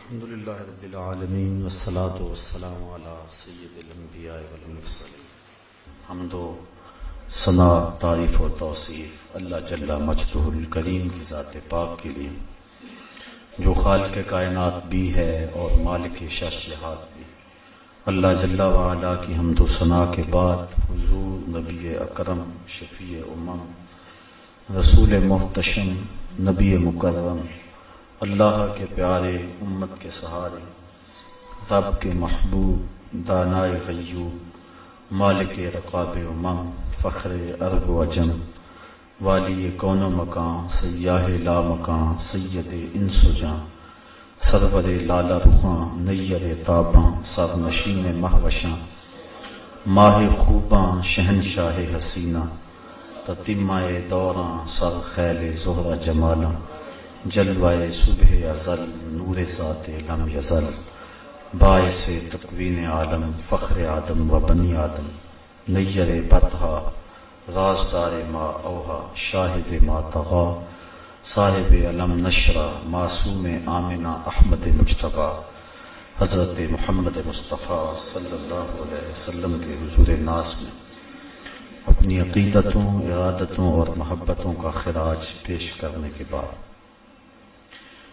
الحمد للہ رب العالمین والصلاة والسلام علی سید الانبیاء والمرسلین. حمد و ثنا، تعریف و توصیف اللہ جل مجدہ الکریم کی ذات پاک کے لیے جو خالق کائنات بھی ہے اور مالک شہنشاہات بھی. اللہ جل وعلا کی حمد و ثنا کے بعد حضور نبی اکرم، شفیع امم، رسول محتشم، نبی مکرم، اللہ کے پیارے، امت کے سہارے، رب کے محبوب، دانائے غیوب، مالک رقاب امم، فخر عرب و عجم، والی کون و مکان، سیاہ لا مکان، سید انس و جاں، سرور لالا رخاں، نیر تاباں، سرنشین مہوشاں، ماہ خوباں، شہنشاہ حسینہ، تتمہ دوراں، سر خیل زہرہ جمالاں، جلوہ صبح ازل، نور ذات لم یزل، باعث تکوین عالم، فخر آدم و بنی آدم، نیر بطحا، رازدار ما اوہا، شاہد ما طغا، صاحب علم نشرہ، معصوم آمنہ احمد مجتبیٰ، حضرت محمد مصطفیٰ صلی اللہ علیہ وسلم کے حضور ناس میں اپنی عقیدتوں، ارادتوں اور محبتوں کا خراج پیش کرنے کے بعد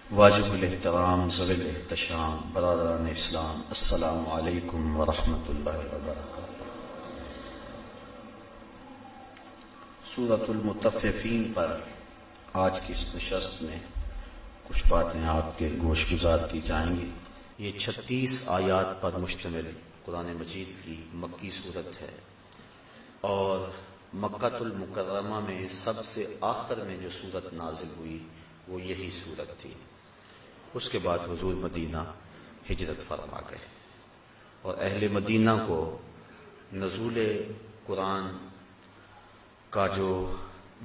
واجب الاحترام، ذوی الاحتشام، برادران اسلام، السلام علیکم ورحمۃ اللہ وبرکاتہ. سورۃ المطففین پر آج کی اس نشست میں کچھ باتیں آپ کے گوش گزار کی جائیں گی. یہ 36 آیات پر مشتمل قرآن مجید کی مکی صورت ہے اور مکۃ المکرمہ میں سب سے آخر میں جو صورت نازل ہوئی وہ یہی صورت تھی. اس کے بعد حضور مدینہ ہجرت فرما گئے اور اہل مدینہ کو نزول قرآن کا جو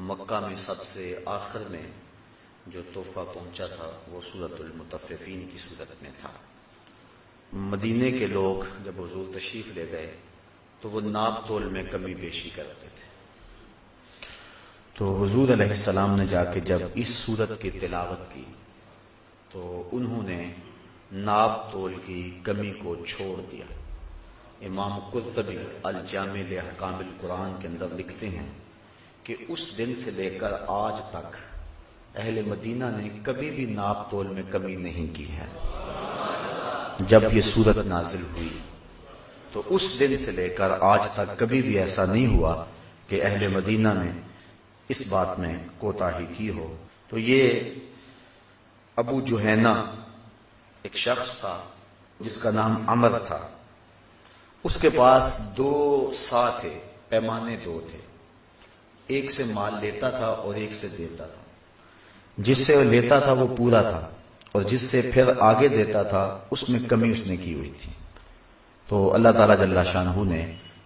مکہ میں سب سے آخر میں جو تحفہ پہنچا تھا وہ سورۃ المطففین کی صورت میں تھا. مدینے کے لوگ جب حضور تشریف لے گئے تو وہ ناپ تول میں کمی بیشی کرتے تھے. تو حضور علیہ السلام نے جا کے جب اس صورت کی تلاوت کی تو انہوں نے ناپ تول کی کمی کو چھوڑ دیا. امام قرطبی الجامع لاحکام القرآن کے اندر لکھتے ہیں کہ اس دن سے لے کر آج تک اہل مدینہ نے کبھی بھی ناپ تول میں کمی نہیں کی ہے. جب یہ صورت نازل ہوئی تو اس دن سے لے کر آج تک کبھی بھی ایسا نہیں ہوا کہ اہل مدینہ نے اس بات میں کوتاہی کی ہو. تو یہ ابو جہینہ ایک شخص تھا جس کا نام عمر تھا. اس کے پاس 2 سا تھے، پیمانے 2 تھے. ایک سے مال لیتا تھا اور ایک سے دیتا تھا. جس سے لیتا تھا وہ پورا تھا اور جس سے پھر آگے دیتا تھا اس میں کمی اس نے کی ہوئی تھی. تو اللہ تعالیٰ جل شانہ نے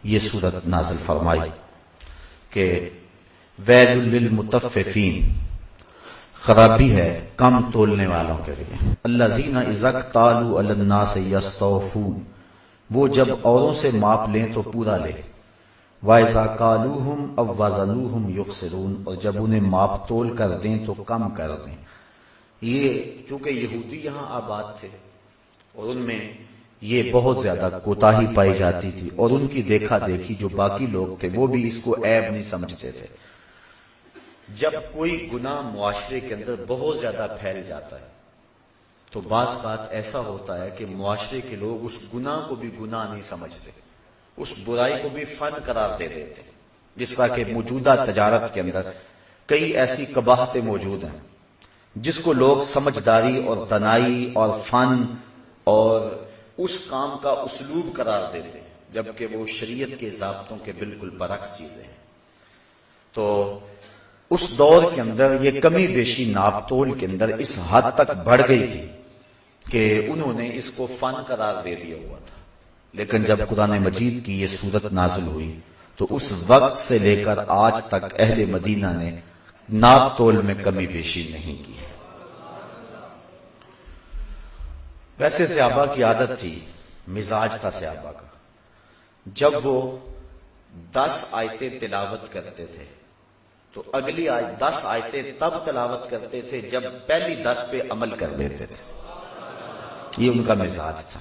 یہ صورت نازل فرمائی کہ ویل للمطففین، خرابی ہے کم تولنے والوں کے لیے. الذین اذا اکتالوا علی الناس یستوفون، وہ جب اوروں سے ماپ لیں تو پورا لیں. واذا کالوہم او وزنوہم یخسرون، اور جب انہیں ماپ تول کر دیں تو کم کر دیں. یہ چونکہ یہودی یہاں آباد تھے اور ان میں یہ بہت زیادہ کوتاہی پائی جاتی تھی اور ان کی دیکھا دیکھی جو باقی لوگ تھے وہ بھی اس کو عیب نہیں سمجھتے تھے. جب کوئی گناہ معاشرے کے اندر بہت زیادہ پھیل جاتا ہے تو بعض بات ایسا ہوتا ہے کہ معاشرے کے لوگ اس گناہ کو بھی گناہ نہیں سمجھتے، اس برائی کو بھی فن قرار دے دیتے. جس طرح کہ موجودہ تجارت کے اندر کئی ایسی قباحتیں موجود ہیں جس کو لوگ سمجھداری اور دانائی اور فن اور اس کام کا اسلوب قرار دیتے ہیں جبکہ وہ شریعت کے ضابطوں کے بالکل برعکس چیزیں ہیں. تو اس دور کے اندر یہ کمی بیشی ناپ تول کے اندر اس حد تک بڑھ گئی تھی کہ انہوں نے اس کو فن قرار دے دیا ہوا تھا. لیکن جب قرآن مجید کی یہ صورت نازل ہوئی تو اس وقت سے لے کر آج تک اہل مدینہ نے ناپ تول میں کمی بیشی نہیں کی. ویسے صحابہ کی عادت تھی، مزاج تھا صحابہ کا، جب وہ 10 آیتیں تلاوت کرتے تھے تو اگلی 10 آیتیں تب تلاوت کرتے تھے جب پہلی 10 پہ عمل کر لیتے تھے. یہ ان کا مزاج تھا.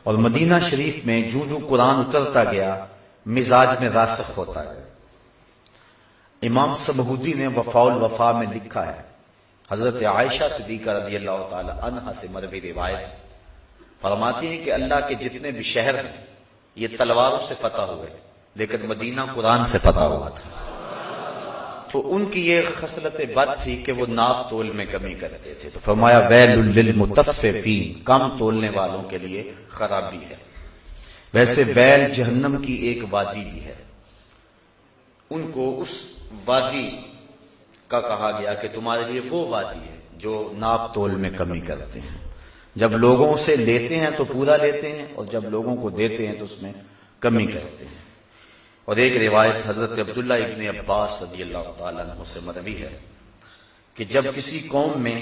اور مدینہ شریف میں جو جو قرآن اترتا گیا مزاج میں راسخ ہوتا ہے. امام سمہودی نے وفاء الوفا میں لکھا ہے، حضرت عائشہ صدیقہ رضی اللہ تعالی عنہا سے مروی روایت فرماتی ہیں کہ اللہ کے جتنے بھی شہر ہیں یہ تلواروں سے فتح ہوئے، لیکن مدینہ قرآن سے فتح ہوا تھا. تو ان کی یہ خصلت بد تھی کہ وہ ناپ تول میں کمی کرتے تھے. تو فرمایا ویل للمطففین، کم تولنے والوں کے لیے خرابی ہے. ویسے ویل جہنم کی ایک وادی بھی ہے، ان کو اس وادی کا کہا گیا کہ تمہارے لیے وہ وادی ہے جو ناپ تول میں کمی کرتے ہیں. جب لوگوں سے لیتے ہیں تو پورا لیتے ہیں، اور جب لوگوں کو دیتے ہیں تو اس میں کمی کرتے ہیں. اور ایک روایت حضرت عبداللہ ابن عباس رضی اللہ تعالیٰ عنہ سے مروی ہے کہ جب کسی قوم میں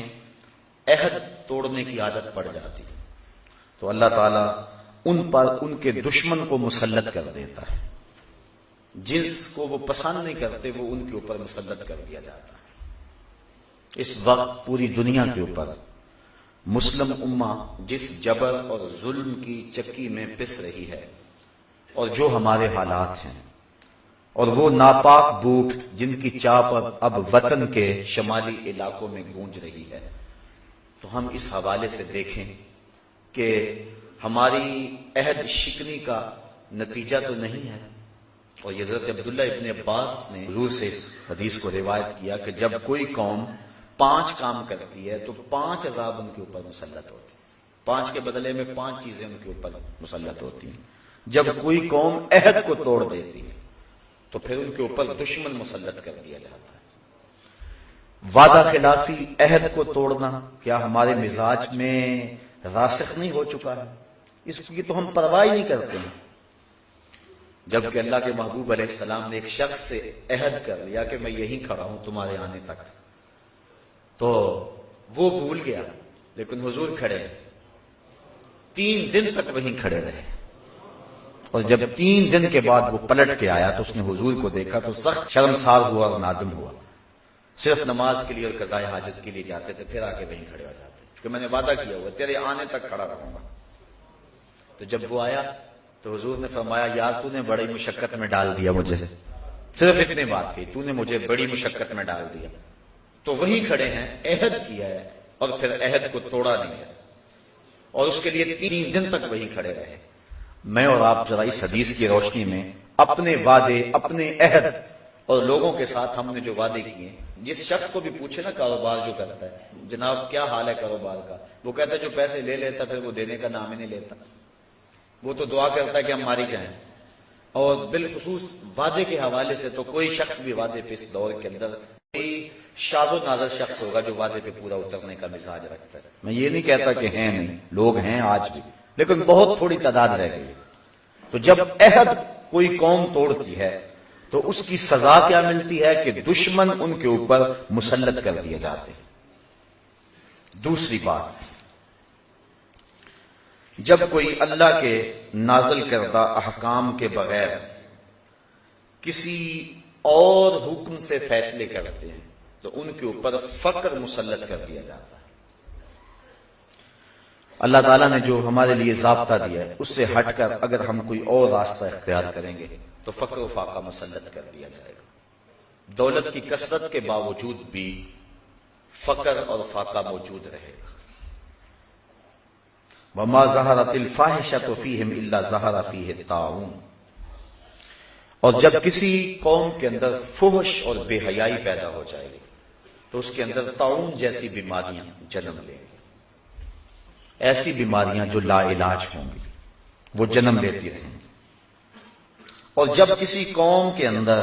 عہد توڑنے کی عادت پڑ جاتی تو اللہ تعالیٰ ان پر ان کے دشمن کو مسلط کر دیتا ہے. جس کو وہ پسند نہیں کرتے وہ ان کے اوپر مسلط کر دیا جاتا ہے. اس وقت پوری دنیا کے اوپر مسلم امہ جس جبر اور ظلم کی چکی میں پس رہی ہے، اور جو ہمارے حالات ہیں، اور وہ ناپاک بوٹ جن کی چاپ اب وطن کے شمالی علاقوں میں گونج رہی ہے، تو ہم اس حوالے سے دیکھیں کہ ہماری عہد شکنی کا نتیجہ تو نہیں ہے. اور حضرت عبداللہ ابن عباس نے حضور سے اس حدیث کو روایت کیا کہ جب کوئی قوم 5 کام کرتی ہے تو 5 عذاب ان کے اوپر مسلط ہوتے ہیں. 5 کے بدلے میں 5 چیزیں ان کے اوپر مسلط ہوتی ہیں. جب کوئی قوم عہد کو توڑ دیتی ہے تو پھر ان کے اوپر دشمن مسلط کر دیا جاتا ہے. وعدہ خلافی، عہد کو توڑنا کیا ہمارے مزاج میں راسخ نہیں ہو چکا ہے؟ اس کی تو ہم پرواہ نہیں کرتے ہیں. جبکہ اللہ کے محبوب علیہ السلام نے ایک شخص سے عہد کر لیا کہ میں یہیں کھڑا ہوں تمہارے آنے تک، تو وہ بھول گیا، لیکن حضور کھڑے 3 دن تک وہیں کھڑے رہے. اور جب 3 دن کے بعد وہ پلٹ کے آیا تو اس نے حضور کو دیکھا تو سخت شرمسار ہوا اور نادم ہوا. صرف نماز کے لیے اور قضاء حاجت کے لیے جاتے تھے، پھر آگے وہیں کھڑے ہو جاتے کہ میں نے وعدہ کیا ہوا تیرے آنے تک کھڑا رہوں گا. تو جب وہ آیا تو حضور نے فرمایا یار تو نے بڑی مشقت میں ڈال دیا مجھے، صرف اتنی بات کی، تو نے مجھے بڑی مشقت میں ڈال دیا. تو وہیں کھڑے ہیں، عہد کیا ہے اور پھر عہد کو توڑا نہیں ہے، اور اس کے لیے 3 دن تک وہیں کھڑے رہے. میں اور آپ ذرا اس حدیث کی روشنی میں اپنے وعدے، اپنے عہد اور لوگوں کے ساتھ ہم نے جو وعدے کیے، جس شخص کو بھی پوچھے نا کاروبار جو کرتا ہے جناب کیا حال ہے کاروبار کا، وہ کہتا ہے جو پیسے لے لیتا پھر وہ دینے کا نام ہی نہیں لیتا، وہ تو دعا کرتا ہے کہ ہم ماری جائیں. اور بالخصوص وعدے کے حوالے سے تو کوئی شخص بھی وعدے پہ اس دور کے اندر کوئی شاذ و نادر شخص ہوگا جو وعدے پہ پورا اترنے کا مزاج رکھتا ہے. میں یہ نہیں کہتا کہ ہیں نہیں، لوگ ہیں آج بھی، لیکن بہت تھوڑی تعداد رہ گئی. تو جب عہد کوئی قوم توڑتی ہے تو اس کی سزا کیا ملتی ہے کہ دشمن ان کے اوپر مسلط کر دیے جاتے ہیں. دوسری بات، جب کوئی اللہ کے نازل کردہ احکام کے بغیر کسی اور حکم سے فیصلے کرتے ہیں تو ان کے اوپر فقر مسلط کر دیا جاتا ہے. اللہ تعالیٰ نے جو ہمارے لیے ضابطہ دیا ہے اس سے ہٹ کر اگر ہم کوئی اور راستہ اختیار کریں گے تو فقر و فاقہ مسلط کر دیا جائے گا. دولت کی کثرت کے باوجود بھی فقر اور فاقہ موجود رہے گا. وَمَا ظَهَرَتِ الْفَاحِشَةُ فِيهِمْ إِلَّا ظَهَرَ فِيهِ الطَّاعُونُ. اور جب کسی قوم کے اندر فحش اور بے حیائی پیدا ہو جائے گی تو اس کے اندر طاعون جیسی بیماریاں جنم لیں گی. ایسی بیماریاں جو لا علاج ہوں گی وہ جنم لیتی رہیں گی. اور جب کسی قوم کے اندر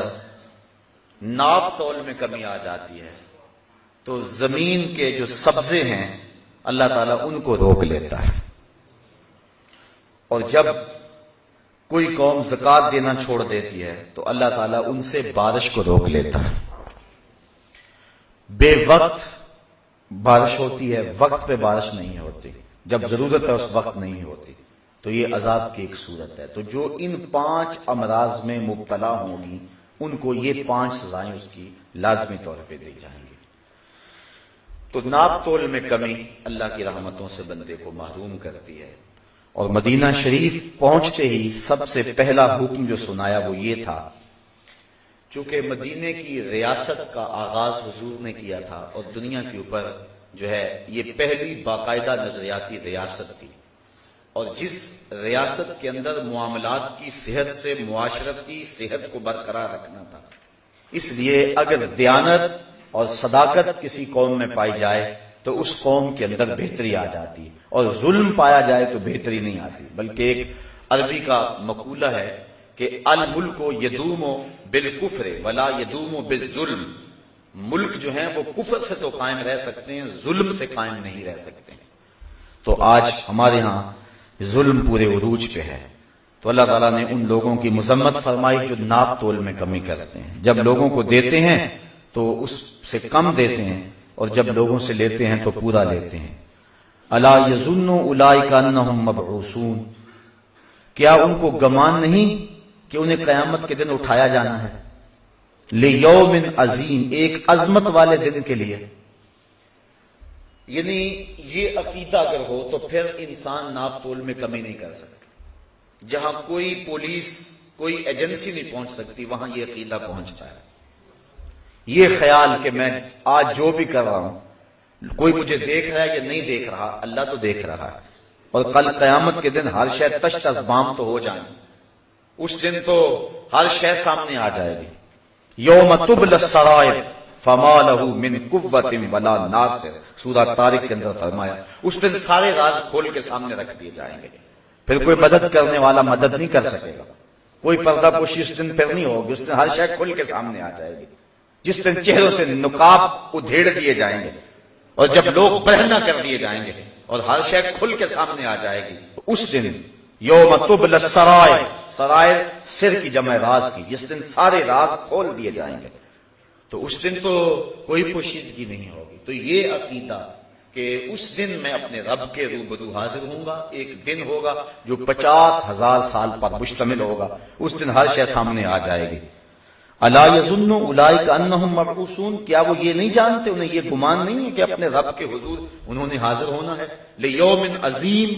ناپ تول میں کمی آ جاتی ہے تو زمین کے جو سبزے ہیں اللہ تعالیٰ ان کو روک لیتا ہے. اور جب کوئی قوم زکوٰۃ دینا چھوڑ دیتی ہے تو اللہ تعالیٰ ان سے بارش کو روک لیتا ہے. بے وقت بارش ہوتی ہے، وقت پہ بارش نہیں ہوتی، جب ضرورت ہے اس وقت نہیں ہوتی، تو یہ عذاب کی ایک صورت ہے. تو جو ان 5 امراض میں مبتلا ہوں گی ان کو یہ 5 سزائیں اس کی لازمی طور پہ دی جائیں گی. تو ناپ تول میں کمی اللہ کی رحمتوں سے بندے کو محروم کرتی ہے. اور مدینہ شریف پہنچتے ہی سب سے پہلا حکم جو سنایا وہ یہ تھا، چونکہ مدینے کی ریاست کا آغاز حضور نے کیا تھا اور دنیا کے اوپر جو ہے یہ پہلی باقاعدہ نظریاتی ریاست تھی، اور جس ریاست کے اندر معاملات کی صحت سے معاشرتی صحت کو برقرار رکھنا تھا، اس لیے اگر دیانت اور صداقت کسی قوم میں پائی جائے تو اس قوم کے اندر بہتری آ جاتی ہے، اور ظلم پایا جائے تو بہتری نہیں آتی. بلکہ ایک عربی کا مقولہ ہے کہ الملک یدوم بالکفر ولا یدوم بالظلم. ملک جو ہیں وہ کفر سے تو قائم رہ سکتے ہیں، ظلم سے قائم نہیں رہ سکتے. تو آج ہمارے ہاں ظلم پورے عروج پہ ہے. تو اللہ تعالیٰ نے ان لوگوں کی مذمت فرمائی جو ناپ تول میں کمی کرتے ہیں. جب لوگوں کو دیتے ہیں تو اس سے کم دیتے ہیں، اور جب لوگوں سے لیتے ہیں تو پورا لیتے ہیں. الا یظن اولئک انہم مبعوثون، کیا ان کو گمان نہیں کہ انہیں قیامت کے دن اٹھایا جانا ہے؟ لیوم عظیم، ایک عظمت والے دن کے لیے. یعنی یہ عقیدہ اگر ہو تو پھر انسان ناپ تول میں کمی نہیں کر سکتا. جہاں کوئی پولیس کوئی ایجنسی نہیں پہنچ سکتی وہاں یہ عقیدہ پہنچتا ہے. یہ خیال کہ میں آج جو بھی کر رہا ہوں کوئی مجھے دیکھ رہا ہے یا نہیں دیکھ رہا، اللہ تو دیکھ رہا ہے، اور کل قیامت کے دن ہر شے تشت ازبام تو ہو جائیں. اس دن تو ہر شے سامنے آ جائے گی. یوم تبل السرائر فما له من قوت ولا ناصر، سورہ طارق کے اندر فرمایا اس دن سارے راز کھول کے سامنے رکھ دیے جائیں گے، پھر کوئی مدد کرنے والا مدد نہیں کر سکے گا، کوئی پردہ پوشی اس دن پھر نہیں ہوگی. اس دن ہر شے کھل کے سامنے آ جائے گی. جس دن چہروں سے نقاب ادھیڑ دیے جائیں گے، اور جب لوگ برہنہ کر دیے جائیں گے اور ہر شے کھل کے سامنے آ جائے گی. اس دن یوم تبل السرائر، سرائر سر کی جمع راز کی، جس دن سارے راز کھول دیے جائیں گے، تو اس دن تو کوئی پوشیدگی نہیں ہوگی. تو یہ عقیدہ کہ اس دن میں اپنے رب کے روبرو حاضر ہوں گا، ایک دن ہوگا جو 50,000 سال پر مشتمل ہوگا، اس دن ہر شے سامنے آ جائے گی. الا یظن اولئک انہم مبعوثون، کیا وہ یہ نہیں جانتے، انہیں یہ گمان نہیں ہے کہ اپنے رب کے حضور انہوں نے حاضر ہونا ہے. لیوم عظیم،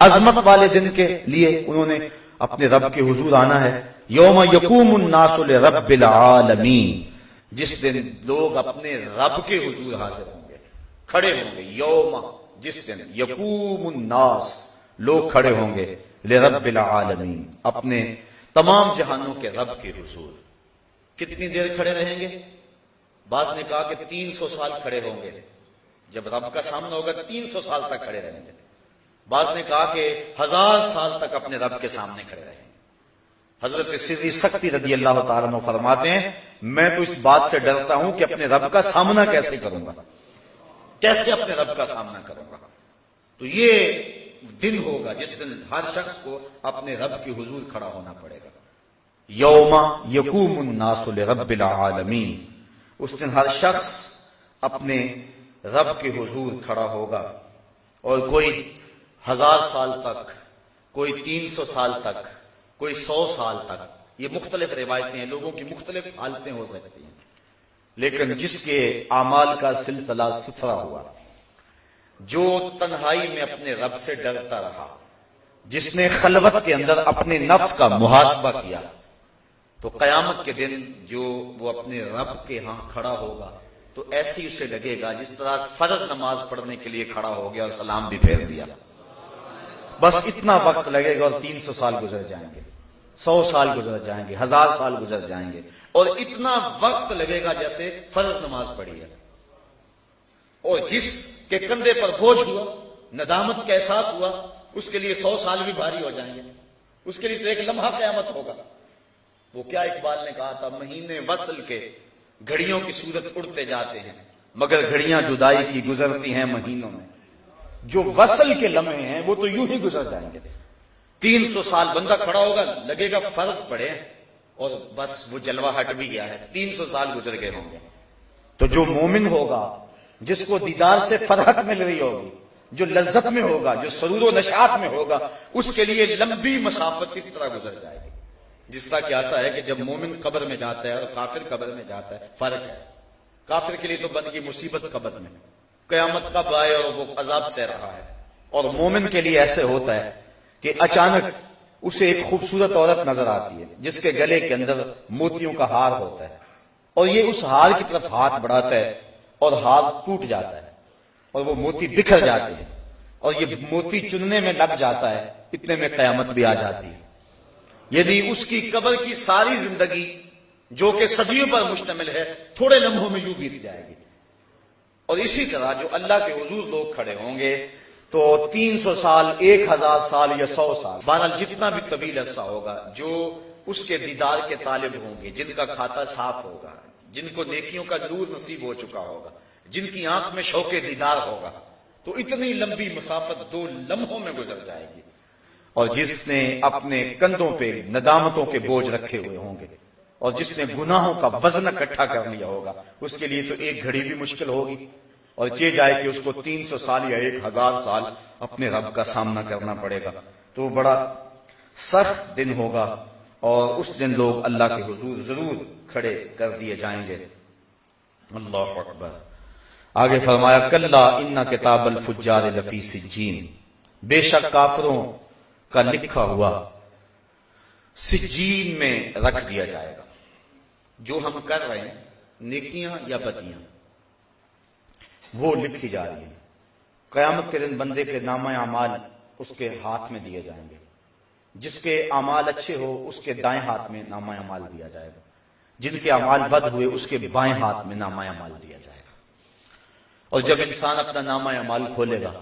عظمت والے دن کے لیے انہوں نے اپنے رب کے حضور آنا ہے. یوم یقوم الناس لرب العالمین، جس دن لوگ اپنے رب کے حضور حاضر ہوں گے، کھڑے ہوں گے. یوم، جس دن، یقوم الناس، لوگ کھڑے ہوں گے، لرب العالمین، اپنے تمام جہانوں کے رب کے حضور. کتنی دیر کھڑے رہیں گے؟ بعض نے کہا کہ 300 سال کھڑے ہوں گے. جب رب کا سامنا ہوگا 300 سال تک کھڑے رہیں گے. بعض نے کہا کہ 1000 سال تک اپنے رب کے سامنے کھڑے رہیں گے. حضرت سری سختی رضی اللہ تعالیٰ عنہ فرماتے ہیں میں تو اس بات سے ڈرتا ہوں کہ اپنے رب کا سامنا کیسے کروں گا، کیسے اپنے رب کا سامنا کروں گا. تو یہ دن ہوگا جس دن ہر شخص کو اپنے رب کے حضور کھڑا ہونا پڑے گا. یوم یقوم الناس لرب العالمین، اس دن ہر شخص اپنے رب کے حضور کھڑا ہوگا، اور کوئی 1000 سال تک، کوئی 300 سال تک، کوئی 100 سال تک. یہ مختلف روایتیں ہیں، لوگوں کی مختلف حالتیں ہو سکتی ہیں. لیکن جس کے اعمال کا سلسلہ ستھرا ہوا، جو تنہائی میں اپنے رب سے ڈرتا رہا، جس نے خلوت کے اندر اپنے نفس کا محاسبہ کیا، تو قیامت کے دن جو وہ اپنے رب کے ہاں کھڑا ہوگا تو ایسی اسے لگے گا جس طرح فرض نماز پڑھنے کے لیے کھڑا ہو گیا اور سلام بھی پھیر دیا. بس اتنا وقت لگے گا اور 300 سال گزر جائیں گے، 100 سال گزر جائیں گے، 1000 سال گزر جائیں گے، اور اتنا وقت لگے گا جیسے فرض نماز پڑھی ہے. اور جس کے کندھے پر بوجھ ہوا، ندامت کا احساس ہوا، اس کے لیے 100 سال بھی بھاری ہو جائیں گے. اس کے لیے تو ایک لمحہ قیامت ہوگا. وہ کیا اقبال نے کہا تھا، مہینے وصل کے گھڑیوں کی صورت اڑتے جاتے ہیں، مگر گھڑیاں جدائی کی گزرتی ہیں مہینوں میں. جو وصل کے لمحے ہیں وہ تو یوں ہی گزر جائیں گے. 300 سال بندہ کھڑا ہوگا، لگے گا فرض پڑے اور بس وہ جلوہ ہٹ بھی گیا ہے، 300 سال گزر گئے ہوں گے. تو جو مومن ہوگا، جس کو دیدار سے فرحت مل رہی ہوگی، جو لذت میں ہوگا، جو سرور و نشاط میں ہوگا، اس کے لیے لمبی مسافت اس طرح گزر جائے گی. جس طرح کہ آتا ہے کہ جب مومن قبر میں جاتا ہے اور کافر قبر میں جاتا ہے، فرق ہے. کافر کے لیے تو بن گئی مصیبت قبر میں، قیامت کب آئے اور وہ عذاب سہ رہا ہے. اور مومن کے لیے ایسے ہوتا ہے کہ اچانک اسے ایک خوبصورت عورت نظر آتی ہے جس کے گلے کے اندر موتیوں کا ہار ہوتا ہے، اور یہ اس ہار کی طرف ہاتھ بڑھاتا ہے اور ہار ٹوٹ جاتا ہے اور وہ موتی بکھر جاتے ہیں اور یہ موتی چننے میں لگ جاتا ہے، اتنے میں قیامت بھی آ جاتی ہے. یعنی اس کی قبر کی ساری زندگی جو کہ صدیوں پر مشتمل ہے تھوڑے لمحوں میں یوں بیت جائے گی. اور اسی طرح جو اللہ کے حضور لوگ کھڑے ہوں گے تو 300 سال، 1000 سال یا 100 سال، بہرحال جتنا بھی طویل عرصہ ہوگا، جو اس کے دیدار کے طالب ہوں گے، جن کا کھاتا صاف ہوگا، جن کو نیکیوں کا نور نصیب ہو چکا ہوگا، جن کی آنکھ میں شوق دیدار ہوگا، تو اتنی لمبی مسافت 2 لمحوں میں گزر جائے گی. اور جس نے اپنے کندھوں پہ ندامتوں کے بوجھ رکھے ہوئے ہوں گے اور جس نے گناہوں کا وزن اکٹھا کر لیا ہوگا، اس کے لیے تو ایک گھڑی بھی مشکل ہوگی، اور یہ جائے کہ اس کو 300 سال یا 1000 سال اپنے رب کا سامنا کرنا پڑے گا. تو بڑا سخت دن ہوگا اور اس دن لوگ اللہ کے حضور ضرور کھڑے کر دیے جائیں گے. اللہ اکبر. آگے فرمایا کلا ان کتاب الفجار لفی سجین، بے شک کافروں کا لکھا ہوا سجین میں رکھ دیا جائے گا. جو ہم کر رہے ہیں نیکیاں یا بدیاں وہ لکھی جا رہی ہیں. قیامت کے دن بندے کے نامہ اعمال اس کے ہاتھ میں دیے جائیں گے. جس کے اعمال اچھے ہو اس کے دائیں ہاتھ میں نامہ اعمال دیا جائے گا، جن کے اعمال بد ہوئے اس کے بائیں ہاتھ میں نامہ اعمال دیا جائے گا. اور جب انسان اپنا نامہ اعمال کھولے گا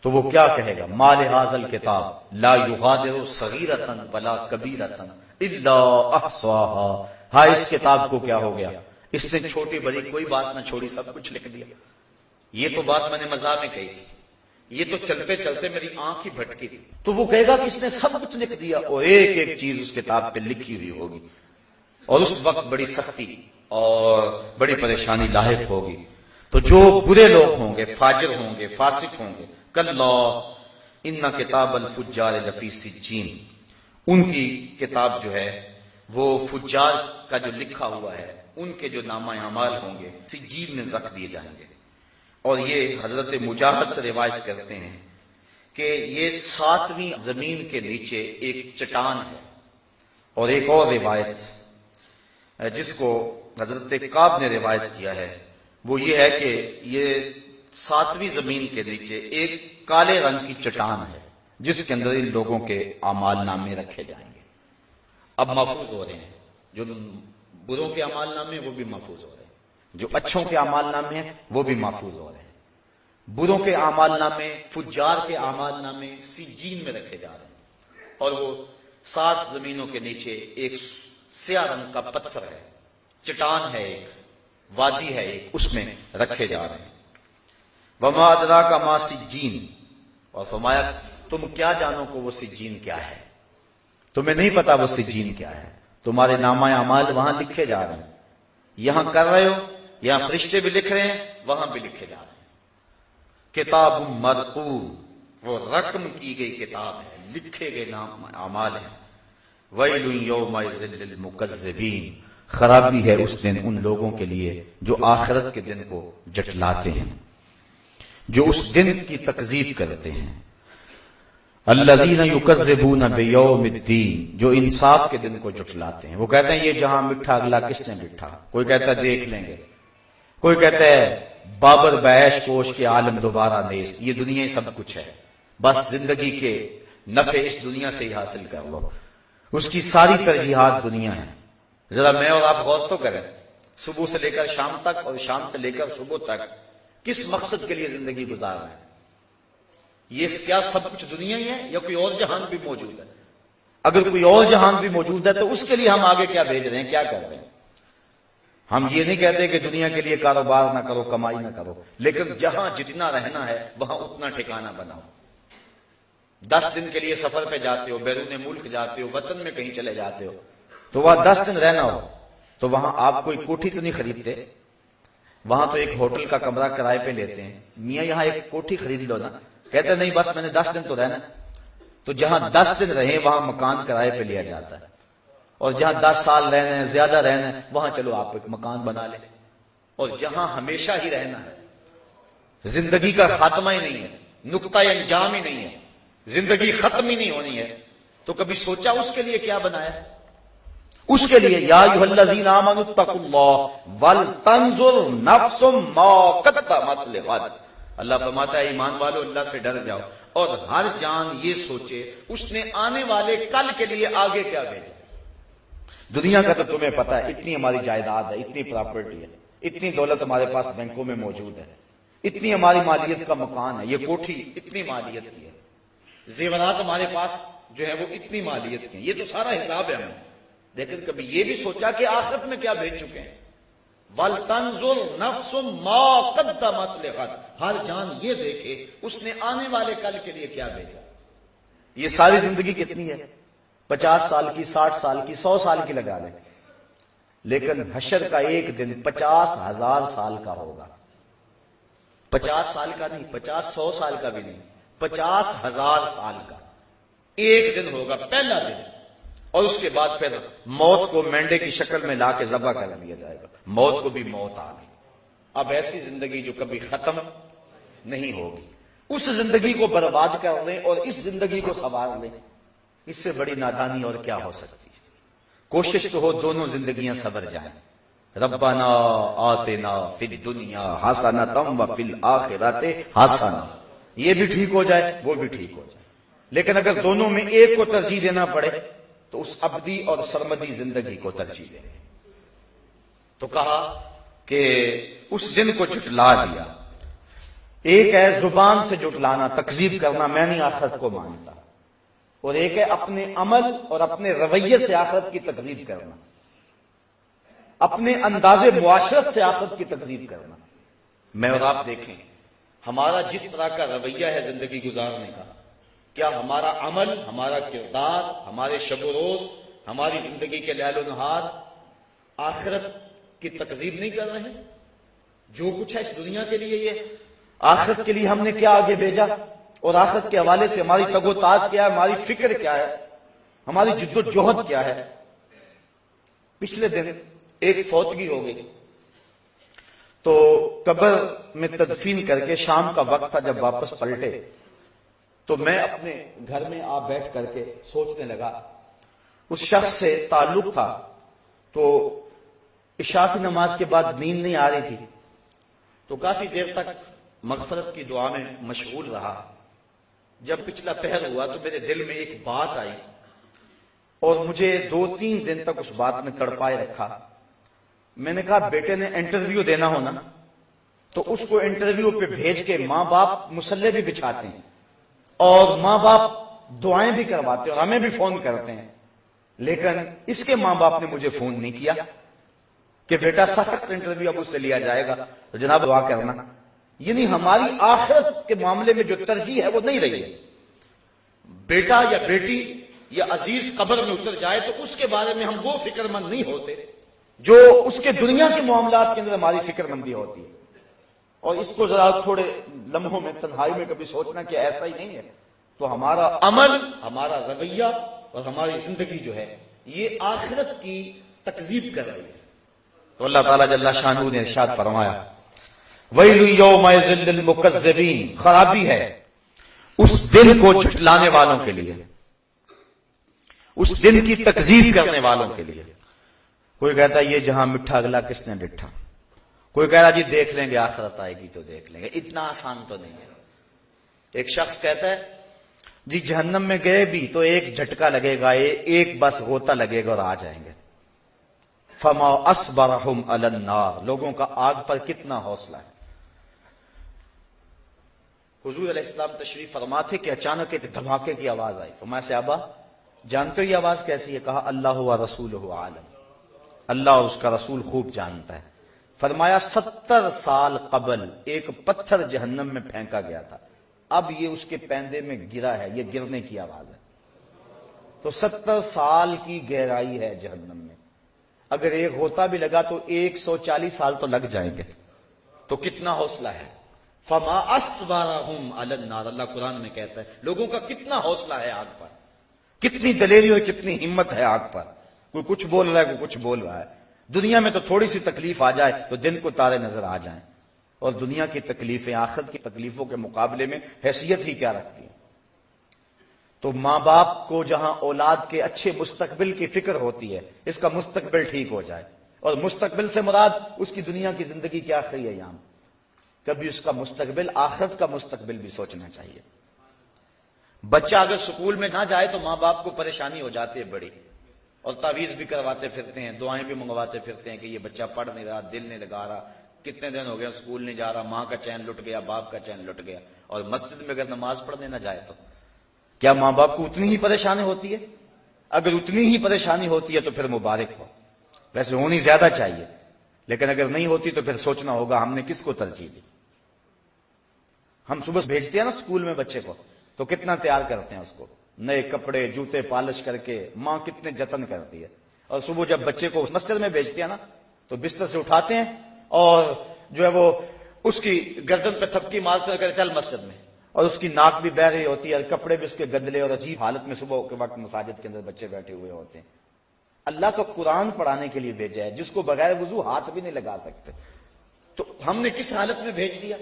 تو وہ کیا کہے گا؟ ما لہذا الکتاب لا یغادر صغیرۃ ولا کبیرۃ الا احصاها. ہاں اس کتاب کو کیا ہو گیا، اس نے چھوٹی بڑی کوئی بات نہ چھوڑی، سب کچھ لکھ دیا. یہ تو بات میں نے مزاح میں کہی تھی، یہ تو چلتے چلتے میری آنکھ ہی بھٹکی تھی. تو وہ کہے گا کہ اس نے سب کچھ لکھ دیا اور ایک ایک چیز اس کتاب پہ لکھی ہوئی ہوگی. اور اس وقت بڑی سختی اور بڑی پریشانی لاحق ہوگی. تو جو برے لوگ ہوں گے، فاجر ہوں گے، فاسق ہوں گے، کلا ان کتاب الفجار لفی سجین، ان کی کتاب جو ہے وہ فجار کا جو لکھا ہوا ہے ان کے جو نامہ اعمال ہوں گے سجین میں رکھ دیے جائیں گے. اور یہ حضرت مجاہد سے روایت کرتے ہیں کہ یہ 7ویں زمین کے نیچے ایک چٹان ہے. اور ایک اور روایت جس کو حضرت کعب نے روایت کیا ہے وہ یہ ہے کہ یہ 7ویں زمین کے نیچے ایک کالے رنگ کی چٹان ہے جس کے اندر ان لوگوں کے اعمال نامے رکھے جائیں گے. اب محفوظ ہو رہے ہیں، جو بروں کے اعمال نامے وہ بھی محفوظ ہو رہے ہیں، جو اچھوں کے اعمال نامے ہیں وہ بھی محفوظ ہو رہے ہیں. بروں کے اعمال نامے، فجار کے اعمال نامے سجین میں رکھے جا رہے ہیں. اور وہ 7 زمینوں کے نیچے ایک سیاہ رنگ کا پتھر ہے، چٹان ہے، ایک وادی ہے، ایک اس میں رکھے جا رہے ہیں. وما ادراک ما سجین، اور فرمایا تم کیا جانو کہ وہ سجین کیا ہے. تمہیں نہیں پتا وہ سجین کیا ہے. تمہارے نامہ اعمال وہاں لکھے جا رہے ہیں. یہاں کر رہے ہو، یہاں فرشتے بھی لکھ رہے ہیں، وہاں بھی لکھے جا رہے ہیں. کتاب مرقوم، وہ رقم کی گئی کتاب ہے، لکھے گئے نام اعمال ہیں. ویل یومئذ للمکذبین، خرابی ہے اس دن ان لوگوں کے لیے جو آخرت کے دن کو جٹلاتے ہیں، جو اس دن کی تکذیب کرتے ہیں. الذین یکذبون بیوم الدین، جو انصاف کے دن کو جٹلاتے ہیں. وہ کہتے ہیں یہ جہاں مٹھا اگلا کس نے مٹھا، کوئی کہتا ہے دیکھ لیں گے، کوئی کہتا ہے بابر بیش کوش کے عالم دوبارہ نیست، یہ دنیا ہی سب کچھ ہے، بس زندگی کے نفع اس دنیا سے ہی حاصل کر لو. اس کی ساری ترجیحات دنیا ہے. ذرا میں اور آپ غور تو کریں، صبح سے لے کر شام تک اور شام سے لے کر صبح تک کس مقصد کے لیے زندگی گزار رہے ہیں؟ یہ کیا سب کچھ دنیا ہی ہے یا کوئی اور جہان بھی موجود ہے؟ اگر کوئی اور جہان بھی موجود ہے تو اس کے لیے ہم آگے کیا بھیج رہے ہیں، کیا کر رہے ہیں؟ ہم یہ نہیں کہتے کہ دنیا کے لیے کاروبار نہ کرو، کمائی نہ کرو، لیکن جہاں جتنا رہنا ہے وہاں اتنا ٹھکانہ بناؤ. 10 دن کے لیے سفر پہ جاتے ہو، بیرون ملک جاتے ہو، وطن میں کہیں چلے جاتے ہو، تو وہاں 10 دن رہنا ہو تو وہاں آپ کوئی کوٹھی تو نہیں خریدتے، وہاں تو ایک ہوٹل کا کمرہ کرائے پہ لیتے ہیں. میاں یہاں ایک کوٹھی خرید لو نا، کہتے نہیں بس میں نے 10 دن تو رہنا. تو جہاں 10 دن رہیں وہاں مکان کرائے پہ لیا جاتا ہے، اور جہاں 10 سال رہنا ہے، زیادہ رہنا ہے، وہاں چلو آپ ایک مکان بنا لیں. اور جہاں ہمیشہ ہی رہنا ہے زندگی کا خاتمہ ہی نہیں ہے، نقطہ انجام ہی نہیں ہے، زندگی ختم ہی نہیں ہونی ہے، تو کبھی سوچا اس کے لیے کیا بنایا؟ اس کے لیے یا ایھا الذین آمنوا اتقوا اللہ ولتنظر نفس ما قدمت لغد، اللہ فرماتا ہے ایمان والو اللہ سے ڈر جاؤ اور ہر جان یہ سوچے اس نے آنے والے کل کے لیے آگے کیا بھیجا۔ دنیا کا تو تمہیں پتا ہے، اتنی ہماری جائیداد ہے، اتنی پراپرٹی ہے، اتنی دولت ہمارے پاس بینکوں میں موجود ہے، اتنی ہماری مالیت کا مکان ہے، یہ کوٹھی اتنی مالیت کی ہے، زیورات ہمارے پاس جو ہے وہ اتنی مالیت کی ہے، یہ تو سارا حساب ہے ہمیں، لیکن کبھی یہ بھی سوچا کہ آخرت میں کیا بھیج چکے ہیں؟ وَلْتَنْظُرْ نَفْسٌ مَا قَدَّمَتْ لِغَدٍ، ہر جان یہ دیکھے اس نے آنے والے کل کے لیے کیا بھیجا۔ یہ ساری زندگی کتنی ہے؟ 50 سال کی، 60 سال کی، 100 سال کی لگا لیں، لیکن حشر کا ایک دن 50,000 سال کا ہوگا۔ 50 سال کا نہیں، 100 سال کا بھی نہیں، 50,000 سال کا ایک دن ہوگا، پہلا دن، اور اس کے بعد پھر موت کو مینڈے کی شکل میں لا کے ذبح کر دیا جائے گا، موت کو بھی موت آ گئی۔ اب ایسی زندگی جو کبھی ختم نہیں ہوگی، اس زندگی کو برباد کر لیں اور اس زندگی کو سنوار لیں، اس سے بڑی نادانی اور کیا ہو سکتی ہے؟ کوشش تو ہو دونوں زندگیاں سنور جائیں، ربنا آتنا فی الدنیا حسنۃ وفی الآخرۃ حسنۃ، یہ بھی ٹھیک ہو جائے وہ بھی ٹھیک ہو جائے، لیکن اگر دونوں میں ایک کو ترجیح دینا پڑے تو اس ابدی اور سرمدی زندگی کو ترجیح دیں۔ تو کہا کہ اس دن کو جھٹلا دیا، ایک ہے زبان سے جھٹلانا، تکذیب کرنا، میں نہیں آخرت کو مانتا، اور ایک ہے اپنے عمل اور اپنے رویے سے آخرت کی تکذیب کرنا، اپنے انداز معاشرت سے آخرت کی تکذیب کرنا۔ میں اور آپ دیکھیں ہمارا جس طرح کا رویہ ہے زندگی گزارنے کا، کیا ہمارا عمل، ہمارا کردار، ہمارے شب و روز، ہماری زندگی کے لیل و نہار آخرت کی تکذیب نہیں کر رہے ہیں؟ جو کچھ ہے اس دنیا کے لیے، یہ آخرت کے لیے ہم نے کیا آگے بھیجا، اور آخرت کے حوالے سے ہماری تگ و تاز کیا ہے، ہماری فکر کیا ہے، ہماری جد و جہد کیا ہے۔ پچھلے دن ایک فوتگی ہو گئی، تو قبر میں تدفین کر کے شام کا وقت تھا، جب واپس پلٹے تو میں اپنے گھر میں آپ بیٹھ کر کے سوچنے لگا، اس شخص سے تعلق تھا، تو عشاء کی نماز کے بعد نیند نہیں آ رہی تھی، تو کافی دیر تک مغفرت کی دعا میں مشغول رہا۔ جب پچھلا پہر ہوا تو میرے دل میں ایک بات آئی، اور مجھے 2-3 دن تک اس بات نے تڑپائے رکھا۔ میں نے کہا بیٹے نے انٹرویو دینا ہونا تو اس کو انٹرویو پہ بھیج کے ماں باپ مصلے بھی بچھاتے ہیں اور ماں باپ دعائیں بھی کرواتے ہیں اور ہمیں بھی فون کرتے ہیں، لیکن اس کے ماں باپ نے مجھے فون نہیں کیا کہ بیٹا سخت انٹرویو اب اس سے لیا جائے گا تو جناب دعا کرنا۔ یعنی ہماری آخرت کے معاملے میں جو ترجیح ہے وہ نہیں رہی ہے۔ بیٹا یا بیٹی یا عزیز قبر میں اتر جائے تو اس کے بارے میں ہم وہ فکر مند نہیں ہوتے جو اس کے دنیا کے معاملات کے اندر ہماری فکر مندی ہوتی ہے۔ اور اس کو ذرا تھوڑے لمحوں میں تنہائی میں کبھی سوچنا کہ ایسا ہی نہیں ہے، تو ہمارا عمل، ہمارا رویہ اور ہماری زندگی جو ہے یہ آخرت کی تکذیب کر رہی ہے۔ تو اللہ تعالیٰ جل شانہ نے ارشاد فرمایا، وَيْلٌ يَوْمَئِذٍ لِّلْمُكَذِّبِينَ، خرابی ہے اس دن کو جھٹلانے والوں کے لیے، اس دن کی تکذیب کرنے والوں کے لیے۔ کوئی کہتا ہے یہ جہاں مٹھا اگلا کس نے ڈٹھا، کوئی کہہ رہا جی دیکھ لیں گے آخرت آئے گی تو دیکھ لیں گے، اتنا آسان تو نہیں ہے۔ ایک شخص کہتا ہے جی جہنم میں گئے بھی تو ایک جھٹکا لگے گا، ایک بس غوطہ لگے گا اور آ جائیں گے۔ فما اصبرہم علی النار، لوگوں کا آگ پر کتنا حوصلہ ہے۔ حضور علیہ السلام تشریف فرما تھے کہ اچانک ایک دھماکے کی آواز آئی، فرمایا صحابہ جانتے ہو یہ آواز کیسی ہے؟ کہا اللہ و رسولہ عالم، اللہ اور اس کا رسول خوب جانتا ہے۔ فرمایا 70 سال قبل ایک پتھر جہنم میں پھینکا گیا تھا، اب یہ اس کے پیندے میں گرا ہے، یہ گرنے کی آواز ہے۔ تو 70 سال کی گہرائی ہے جہنم میں، اگر ایک غوطہ بھی لگا تو 140 سال تو لگ جائیں گے، تو کتنا حوصلہ ہے۔ فما اصبرہم علی النار، اللہ قرآن میں کہتا ہے لوگوں کا کتنا حوصلہ ہے آگ پر، کتنی دلیری اور کتنی ہمت ہے آگ پر۔ کوئی کچھ بول رہا ہے، کوئی کچھ بول رہا ہے۔ دنیا میں تو تھوڑی سی تکلیف آ جائے تو دن کو تارے نظر آ جائیں، اور دنیا کی تکلیفیں آخرت کی تکلیفوں کے مقابلے میں حیثیت ہی کیا رکھتی ہیں؟ تو ماں باپ کو جہاں اولاد کے اچھے مستقبل کی فکر ہوتی ہے، اس کا مستقبل ٹھیک ہو جائے، اور مستقبل سے مراد اس کی دنیا کی زندگی کیا آخری ایام، کبھی اس کا مستقبل آخرت کا مستقبل بھی سوچنا چاہیے۔ بچہ اگر سکول میں نہ جائے تو ماں باپ کو پریشانی ہو جاتی ہے بڑی، اور تعویذ بھی کرواتے پھرتے ہیں، دعائیں بھی منگواتے پھرتے ہیں کہ یہ بچہ پڑھ نہیں رہا، دل نہیں لگا رہا، کتنے دن ہو گیا اسکول نہیں جا رہا، ماں کا چین لٹ گیا، باپ کا چین لٹ گیا۔ اور مسجد میں اگر نماز پڑھنے نہ جائے تو کیا ماں باپ کو اتنی ہی پریشانی ہوتی ہے؟ اگر اتنی ہی پریشانی ہوتی ہے تو پھر مبارک ہو، ویسے ہونی زیادہ چاہیے، لیکن اگر نہیں ہوتی تو پھر سوچنا ہوگا ہم نے کس کو ترجیح دی۔ ہم صبح بھیجتے ہیں نا اسکول میں بچے کو، تو کتنا تیار کرتے ہیں اس کو، نئے کپڑے جوتے پالش کر کے، ماں کتنے جتن کرتی ہے، اور صبح جب بچے کو مسجد میں بھیجتے ہیں نا تو بستر سے اٹھاتے ہیں اور جو ہے وہ اس کی گردن پہ تھپکی مارتے ہیں کہ چل مسجد میں، اور اس کی ناک بھی بہ رہی ہوتی ہے اور کپڑے بھی اس کے گندلے اور عجیب حالت میں صبح کے وقت مساجد کے اندر بچے بیٹھے ہوئے ہوتے ہیں۔ اللہ کا قرآن پڑھانے کے لیے بھیجا ہے جس کو بغیر وضو ہاتھ بھی نہیں لگا سکتے، تو ہم نے کس حالت میں بھیج دیا؟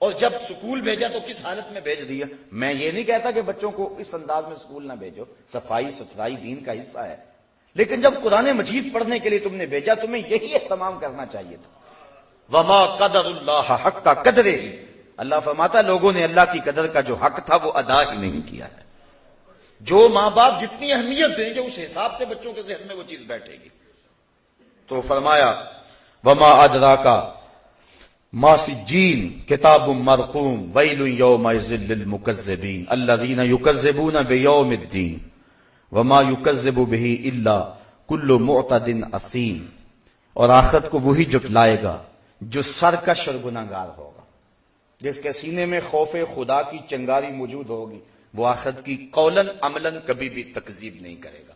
اور جب سکول بھیجا تو کس حالت میں بھیج دیا؟ میں یہ نہیں کہتا کہ بچوں کو اس انداز میں سکول نہ بھیجو، صفائی ستھرائی دین کا حصہ ہے، لیکن جب قرآن مجید پڑھنے کے لیے تم نے بھیجا تمہیں یہی اہتمام کرنا چاہیے تھا۔ وما قدر اللہ حق قدرہ، اللہ فرماتا لوگوں نے اللہ کی قدر کا جو حق تھا وہ ادا ہی نہیں کیا ہے۔ جو ماں باپ جتنی اہمیت دیں گے اس حساب سے بچوں کے ذہن میں وہ چیز بیٹھے گی۔ تو فرمایا وما ادراک ما سجین کتاب مرقوم ویل یومئذ للمکذبین الذین یکذبون بیوم الدین وما یکذب بہ الا کل معتد اثیم، اور آخرت کو وہی جٹلائے گا جو سرکش اور گناہگار ہوگا، جس کے سینے میں خوف خدا کی چنگاری موجود ہوگی، وہ آخرت کی قولاً عملاً کبھی بھی تکذیب نہیں کرے گا۔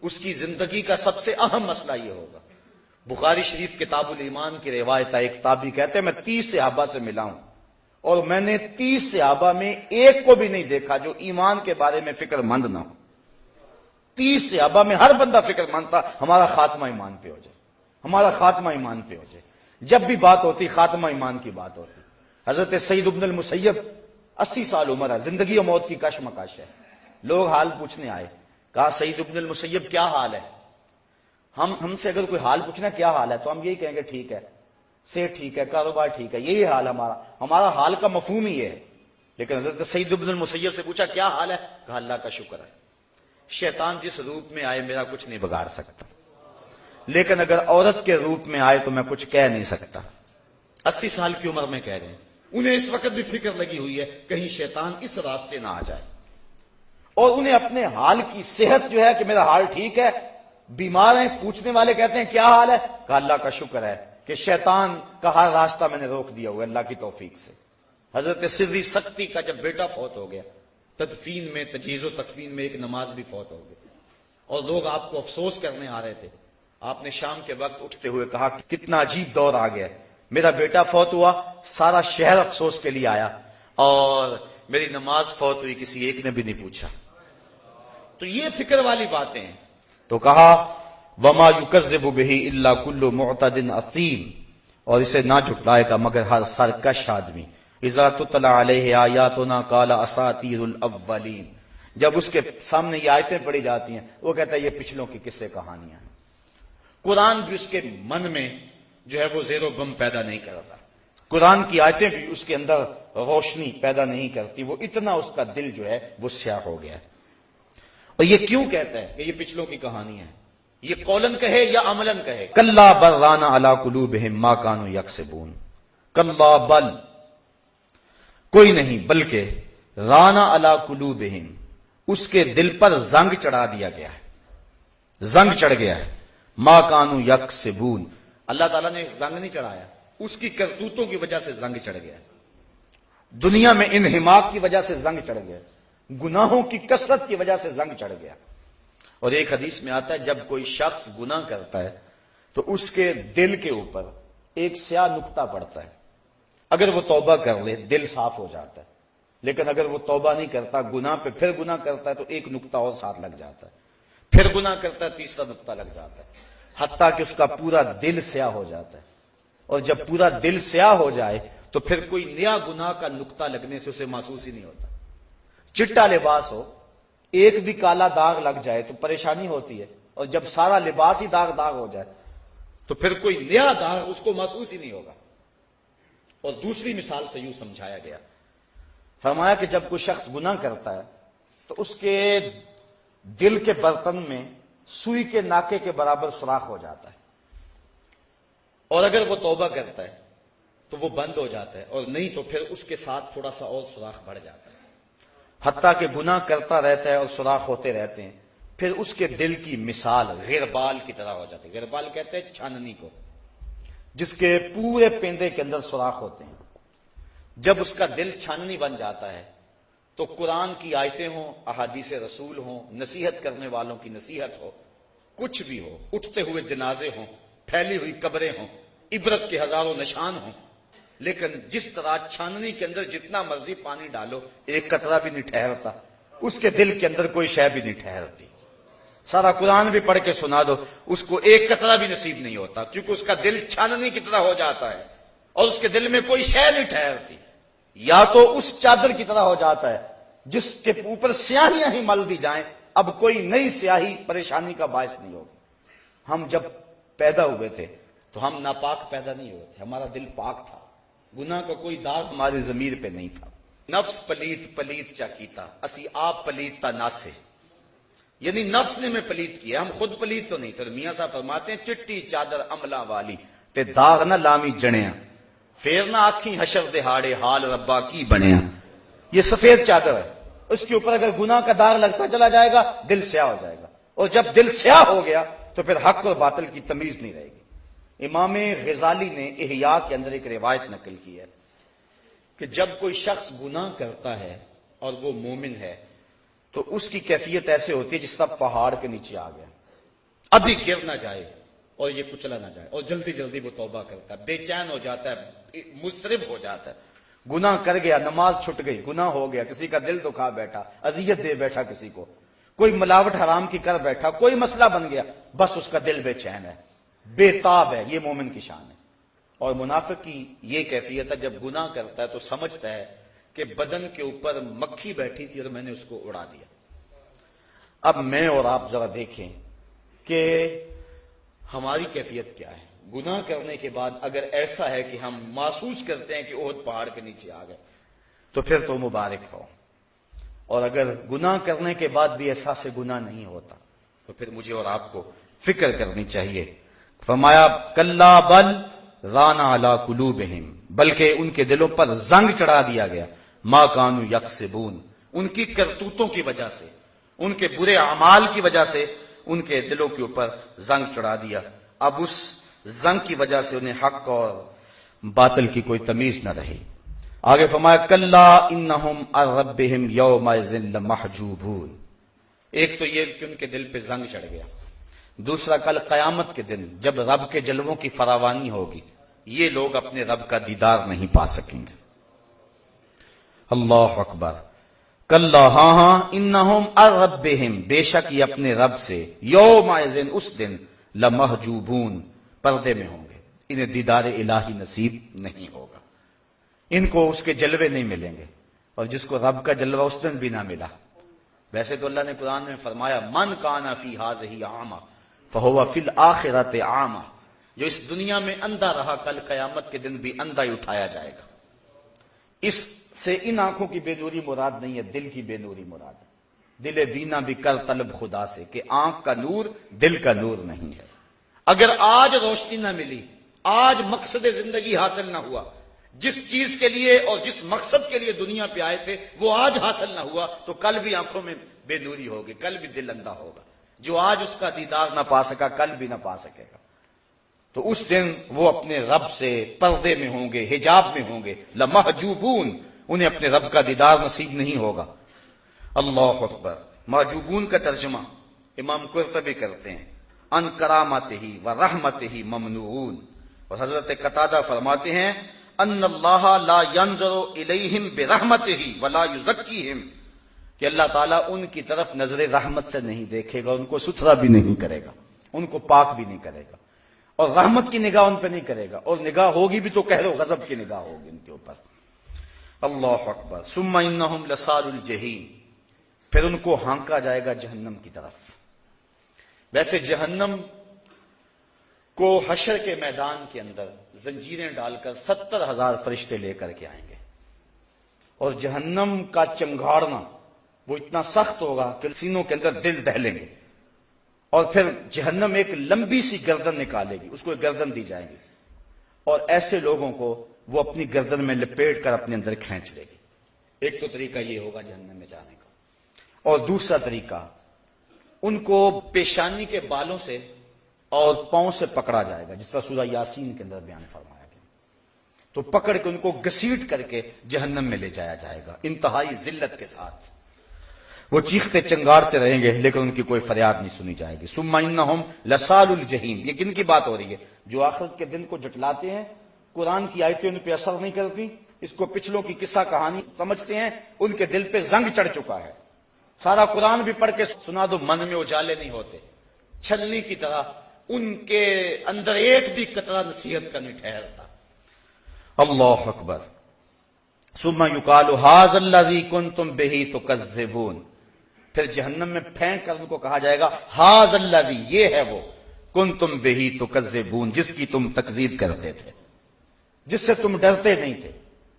اس کی زندگی کا سب سے اہم مسئلہ یہ ہوگا۔ بخاری شریف کتاب الایمان کی روایت ہے، ایک تابعی کہتے ہیں میں 30 صحابہ سے ملا ہوں اور میں نے 30 صحابہ میں ایک کو بھی نہیں دیکھا جو ایمان کے بارے میں فکر مند نہ ہو۔ 30 صحابہ میں ہر بندہ فکر مند تھا ہمارا خاتمہ ایمان پہ ہو جائے، ہمارا خاتمہ ایمان پہ ہو جائے۔ جب بھی بات ہوتی خاتمہ ایمان کی بات ہوتی۔ حضرت سعید بن المسیب 80 سال عمر ہے، زندگی و موت کی کشمکش ہے، لوگ حال پوچھنے آئے، کہا سعید بن المسیب کیا حال ہے؟ ہم سے اگر کوئی حال پوچھنا کیا حال ہے تو ہم یہی کہیں گے ٹھیک ہے، صحت ٹھیک ہے، کاروبار ٹھیک ہے، یہی حال ہمارا حال کا مفہوم ہی ہے۔ لیکن حضرت سعید بن المسیب سے پوچھا کیا حال ہے؟ کہا اللہ کا شکر ہے، شیطان جس روپ میں آئے میرا کچھ نہیں بگاڑ سکتا، لیکن اگر عورت کے روپ میں آئے تو میں کچھ کہہ نہیں سکتا۔ 80 سال کی عمر میں کہہ رہے ہیں، انہیں اس وقت بھی فکر لگی ہوئی ہے کہیں شیطان اس راستے نہ آ جائے، اور انہیں اپنے حال کی صحت جو ہے کہ میرا حال ٹھیک ہے، بیمار ہیں، پوچھنے والے کہتے ہیں کیا حال ہے؟ کہا اللہ کا شکر ہے کہ شیطان کا ہر راستہ میں نے روک دیا ہوا اللہ کی توفیق سے۔ حضرت سری سکتی کا جب بیٹا فوت ہو گیا، تدفین میں تجہیز و تکفین میں ایک نماز بھی فوت ہو گئی، اور لوگ آپ کو افسوس کرنے آ رہے تھے۔ آپ نے شام کے وقت اٹھتے ہوئے کہا کتنا عجیب دور آ گیا، میرا بیٹا فوت ہوا، سارا شہر افسوس کے لیے آیا، اور میری نماز فوت ہوئی کسی ایک نے بھی نہیں پوچھا۔ تو یہ فکر والی باتیں ہیں۔ تو کہا وما یکذب بہ الا کل معتد اثیم، اور اسے نہ جھٹلائے گا مگر ہر سرکش آدمی۔ اذا تتلی علیہ آیاتنا قال اساطیر الاولین، جب اس کے سامنے یہ آیتیں پڑھی جاتی ہیں وہ کہتا ہے یہ پچھلوں کی قصے کہانیاں ہیں۔ قرآن بھی اس کے من میں جو ہے وہ زیر و بم پیدا نہیں کرتا، قرآن کی آیتیں بھی اس کے اندر روشنی پیدا نہیں کرتی، وہ اتنا اس کا دل جو ہے وہ سیاہ ہو گیا ہے۔ اور یہ کیوں کہتا ہے کہ یہ پچھلوں کی کہانی ہے؟ یہ قولن کہے یا عملن کہے؟ کلا بل ران علی قلوبہم ما کانوا یکسبون، کلا بل کوئی نہیں بلکہ ران علی قلوبہم اس کے دل پر زنگ چڑھا دیا گیا ہے، زنگ چڑھ گیا ہے، ما کانوا یکسبون، اللہ تعالیٰ نے زنگ نہیں چڑھایا، اس کی کرتوتوں کی وجہ سے زنگ چڑھ گیا، دنیا میں انہماک کی وجہ سے زنگ چڑھ گیا، گناہوں کی کثرت کی وجہ سے زنگ چڑھ گیا۔ اور ایک حدیث میں آتا ہے جب کوئی شخص گناہ کرتا ہے تو اس کے دل کے اوپر ایک سیاہ نقطہ پڑتا ہے، اگر وہ توبہ کر لے دل صاف ہو جاتا ہے، لیکن اگر وہ توبہ نہیں کرتا گناہ پہ پھر گناہ کرتا ہے تو ایک نقطہ اور ساتھ لگ جاتا ہے، پھر گناہ کرتا ہے تیسرا نقطہ لگ جاتا ہے، حتیٰ کہ اس کا پورا دل سیاہ ہو جاتا ہے۔ اور جب پورا دل سیاہ ہو جائے تو پھر کوئی نیا گناہ کا نقطہ لگنے سے اسے محسوس ہی نہیں ہوتا. چٹا لباس ہو، ایک بھی کالا داغ لگ جائے تو پریشانی ہوتی ہے، اور جب سارا لباس ہی داغ داغ ہو جائے تو پھر کوئی نیا داغ اس کو محسوس ہی نہیں ہوگا. اور دوسری مثال سے یوں سمجھایا گیا، فرمایا کہ جب کوئی شخص گناہ کرتا ہے تو اس کے دل کے برتن میں سوئی کے ناکے کے برابر سوراخ ہو جاتا ہے، اور اگر وہ توبہ کرتا ہے تو وہ بند ہو جاتا ہے، اور نہیں تو پھر اس کے ساتھ تھوڑا سا اور سوراخ بڑھ جاتا ہے، حتیٰ کہ گناہ کرتا رہتا ہے اور سوراخ ہوتے رہتے ہیں. پھر اس کے دل کی مثال غربال کی طرح ہو جاتی ہے. غربال کہتے ہیں چھاننی کو، جس کے پورے پیندے کے اندر سوراخ ہوتے ہیں. جب اس کا دل چھاننی بن جاتا ہے تو قرآن کی آیتیں ہوں، احادیث رسول ہوں، نصیحت کرنے والوں کی نصیحت ہو، کچھ بھی ہو، اٹھتے ہوئے جنازے ہوں، پھیلی ہوئی قبریں ہوں، عبرت کے ہزاروں نشان ہوں، لیکن جس طرح چھاننی کے اندر جتنا مرضی پانی ڈالو ایک قطرہ بھی نہیں ٹھہرتا، اس کے دل کے اندر کوئی شے بھی نہیں ٹھہرتی. سارا قرآن بھی پڑھ کے سنا دو اس کو ایک قطرہ بھی نصیب نہیں ہوتا، کیونکہ اس کا دل چھاننی کی طرح ہو جاتا ہے اور اس کے دل میں کوئی شے نہیں ٹھہرتی. یا تو اس چادر کی طرح ہو جاتا ہے جس کے اوپر سیاہیاں ہی مل دی جائیں، اب کوئی نئی سیاہی پریشانی کا باعث نہیں ہوگی. ہم جب پیدا ہوئے تھے تو ہم ناپاک پیدا نہیں ہوئے تھے، ہمارا دل پاک تھا، گناہ کا کوئی داغ ہماری ضمیر پہ نہیں تھا. نفس پلیت پلیت چا کیتا اسی آپ پلیت تا ناسے، یعنی نفس نے میں پلیت کیا، ہم خود پلیت تو نہیں تھے. میاں صاحب فرماتے ہیں چٹی چادر عملہ والی تے داغ نہ لامی جڑیاں، پھر نہ آکھیں حشر دہاڑے حال ربا کی بنیا. یہ سفید چادر ہے، اس کے اوپر اگر گناہ کا داغ لگتا چلا جائے گا دل سیاہ ہو جائے گا، اور جب دل سیاہ ہو گیا تو پھر حق اور باطل کی تمیز نہیں رہے گی. امام غزالی نے احیاء کے اندر ایک روایت نقل کی ہے کہ جب کوئی شخص گناہ کرتا ہے اور وہ مومن ہے تو اس کی کیفیت ایسے ہوتی ہے جس طرح پہاڑ کے نیچے آ گیا، ابھی گر نہ جائے اور یہ کچلا نہ جائے، اور جلدی جلدی وہ توبہ کرتا ہے، بے چین ہو جاتا ہے، مضطرب ہو جاتا ہے. گناہ کر گیا، نماز چھٹ گئی، گناہ ہو گیا، کسی کا دل دکھا بیٹھا، اذیت دے بیٹھا، کسی کو کوئی ملاوٹ حرام کی کر بیٹھا، کوئی مسئلہ بن گیا، بس اس کا دل بے چین ہے، بے تاب ہے. یہ مومن کی شان ہے. اور منافق کی یہ کیفیت ہے، جب گناہ کرتا ہے تو سمجھتا ہے کہ بدن کے اوپر مکھی بیٹھی تھی اور میں نے اس کو اڑا دیا. اب میں اور آپ ذرا دیکھیں کہ ہماری کیفیت کیا ہے. گناہ کرنے کے بعد اگر ایسا ہے کہ ہم محسوس کرتے ہیں کہ احد پہاڑ کے نیچے آ گئے تو پھر تو مبارک ہو، اور اگر گناہ کرنے کے بعد بھی احساس گناہ نہیں ہوتا تو پھر مجھے اور آپ کو فکر کرنی چاہیے. فرمایا کلا بل ران علی قلوبہم، بلکہ ان کے دلوں پر زنگ چڑھا دیا گیا، ما کانوا یکسبون، ان کی کرتوتوں کی وجہ سے، ان کے برے اعمال کی وجہ سے ان کے دلوں کے اوپر زنگ چڑھا دیا. اب اس زنگ کی وجہ سے انہیں حق اور باطل کی کوئی تمیز نہ رہی. آگے فرمایا کلا انہم عن ربہم یومئذ لمحجوبون. ایک تو یہ کہ ان کے دل پہ زنگ چڑھ گیا، دوسرا کل قیامت کے دن جب رب کے جلووں کی فراوانی ہوگی یہ لوگ اپنے رب کا دیدار نہیں پا سکیں گے. اللہ اکبر. کلا ہاں انہم عن ربہم، بے شک یہ اپنے رب سے، یومئذ اس دن، لمحجوبون پردے میں ہوں گے، انہیں دیدار الہی نصیب نہیں ہوگا، ان کو اس کے جلوے نہیں ملیں گے. اور جس کو رب کا جلوہ اس دن بھی نہ ملا. ویسے تو اللہ نے قرآن میں فرمایا من کان فی ہذہ اعمی فہو فی الآخرۃ اعمی، جو اس دنیا میں اندھا رہا کل قیامت کے دن بھی اندھا ہی اٹھایا جائے گا. اس سے ان آنکھوں کی بے نوری مراد نہیں ہے، دل کی بے نوری مراد ہے. دل بینا بھی کر طلب خدا سے، کہ آنکھ کا نور دل کا نور نہیں ہے. اگر آج روشنی نہ ملی، آج مقصد زندگی حاصل نہ ہوا، جس چیز کے لیے اور جس مقصد کے لیے دنیا پہ آئے تھے وہ آج حاصل نہ ہوا تو کل بھی آنکھوں میں بے نوری ہوگی، کل بھی دل اندھا ہوگا. جو آج اس کا دیدار نہ پا سکا کل بھی نہ پا سکے گا. تو اس دن وہ اپنے رب سے پردے میں ہوں گے، حجاب میں ہوں گے. لمحجوبون، انہیں اپنے رب کا دیدار نصیب نہیں ہوگا. اللہ اکبر. محجوبون کا ترجمہ امام قرطبی کرتے ہیں ان کرامتہ و رحمتہ ممنوعون. اور حضرت قتادہ فرماتے ہیں ان اللہ لا ينظر الیہم برحمتہ ولا یزکیہم، کہ اللہ تعالیٰ ان کی طرف نظر رحمت سے نہیں دیکھے گا، ان کو ستھرا بھی نہیں کرے گا، ان کو پاک بھی نہیں کرے گا. اور رحمت کی نگاہ ان پہ نہیں کرے گا، اور نگاہ ہوگی بھی تو کہہ لو غضب کی نگاہ ہوگی ان کے اوپر۔ اللہ اکبر۔ ثم انہم لصال الجحیم، پھر ان کو ہانکا جائے گا جہنم کی طرف۔ ویسے جہنم کو حشر کے میدان کے اندر زنجیریں ڈال کر 70,000 فرشتے لے کر کے آئیں گے، اور جہنم کا چنگھاڑنا وہ اتنا سخت ہوگا کہ سینوں کے اندر دل دہلیں گے، اور پھر جہنم ایک لمبی سی گردن نکالے گی، اس کو ایک گردن دی جائے گی، اور ایسے لوگوں کو وہ اپنی گردن میں لپیٹ کر اپنے اندر کھینچ لے گی۔ ایک تو طریقہ یہ ہوگا جہنم میں جانے کا، اور دوسرا طریقہ ان کو پیشانی کے بالوں سے اور پاؤں سے پکڑا جائے گا، جس طرح سورہ یاسین کے اندر بیان فرمایا گیا، تو پکڑ کے ان کو گھسیٹ کر کے جہنم میں لے جایا جائے گا انتہائی ذلت کے ساتھ۔ وہ چیختے چنگارتے رہیں گے لیکن ان کی کوئی فریاد نہیں سنی جائے گی۔ ثم انہم لصال الجحیم، یہ کن کی بات ہو رہی ہے؟ جو آخرت کے دن کو جھٹلاتے ہیں، قرآن کی آیتیں ان پہ اثر نہیں کرتی، اس کو پچھلوں کی قصہ کہانی سمجھتے ہیں، ان کے دل پہ زنگ چڑھ چکا ہے۔ سارا قرآن بھی پڑھ کے سنا دو، من میں اجالے نہیں ہوتے، چھلنی کی طرح ان کے اندر ایک بھی قطرہ نصیحت کا نہیں ٹھہرتا۔ اللہ اکبر۔ ثم یقال ھذا الذی کنتم بہ تکذبون، پھر جہنم میں پھینک کر ان کو کہا جائے گا ھذا الذی، یہ ہے وہ، کنتم بہ تکذبون، جس کی تم تکذیب کرتے تھے، جس سے تم ڈرتے نہیں تھے،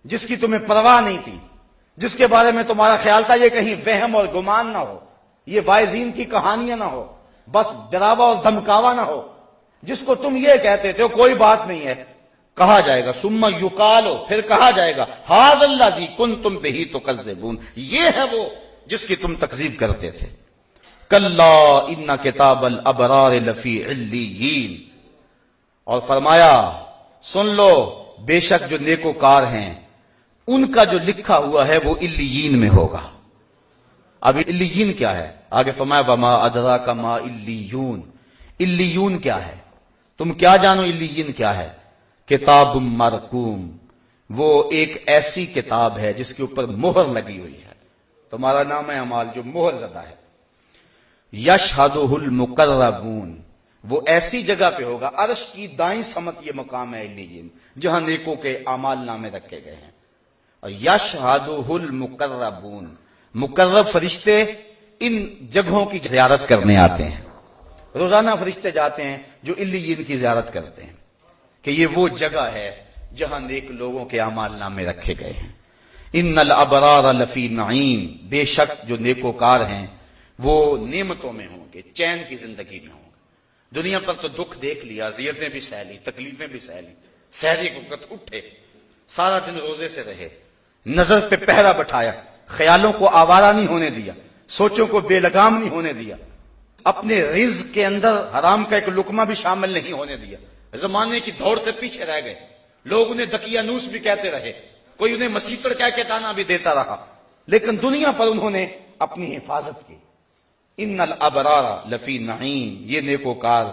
جس کی تمہیں پرواہ نہیں تھی، جس کے بارے میں تمہارا خیال تھا یہ کہیں وہم اور گمان نہ ہو، یہ واعظین کی کہانیاں نہ ہو، بس ڈراوا اور دھمکاوا نہ ہو، جس کو تم یہ کہتے تھے کوئی بات نہیں ہے، کہا جائے گا ثم یقال، پھر کہا جائے گا ھذا الذی کنتم بہ تکذبون، یہ ہے وہ جس کی تم تکذیب کرتے تھے۔ کلا ان کتاب الابرار لفی علیین، اور فرمایا سن لو بے شک جو نیکوکار ہیں ان کا جو لکھا ہوا ہے وہ علیین میں ہوگا۔ اب علیین کیا ہے؟ آگے فرمایا وما ادراک ما علیون، علیون کیا ہے؟ تم کیا جانو علیین کیا ہے؟ کتاب مرقوم، وہ ایک ایسی کتاب ہے جس کے اوپر مہر لگی ہوئی ہے، تمہارا نام اعمال جو مہر زدہ ہے۔ یشہدہ المقربون، وہ ایسی جگہ پہ ہوگا، عرش کی دائیں سمت یہ مقام ہے علیین، جہاں نیکوں کے اعمال نامے رکھے گئے ہیں۔ اور یشہدہ المقربون، مقرب فرشتے ان جگہوں کی زیارت کرنے آتے ہیں، روزانہ فرشتے جاتے ہیں جو علیین کی زیارت کرتے ہیں کہ یہ وہ جگہ ہے جہاں نیک لوگوں کے اعمال نامے رکھے گئے ہیں۔ ان الابرار لفی نعیم، بے شک جو نیکوکار ہیں وہ نعمتوں میں ہوں گے، چین کی زندگی میں ہوں گے۔ دنیا پر تو دکھ دیکھ لیا، اذیتیں بھی سہ لی، تکلیفیں بھی سہ لی، سحری کے وقت اٹھے، سارا دن روزے سے رہے، نظر پہ پہرا بٹھایا، خیالوں کو آوارہ نہیں ہونے دیا، سوچوں کو بے لگام نہیں ہونے دیا، اپنے رزق کے اندر حرام کا ایک لقمہ بھی شامل نہیں ہونے دیا، زمانے کی دوڑ سے پیچھے رہ گئے، لوگ انہیں دقیانوس بھی کہتے رہے، کوئی انہیں مسیطر کہہ کے تانا بھی دیتا رہا، لیکن دنیا پر انہوں نے اپنی حفاظت کی۔ ان الابرار لفی نعیم، یہ نیکوکار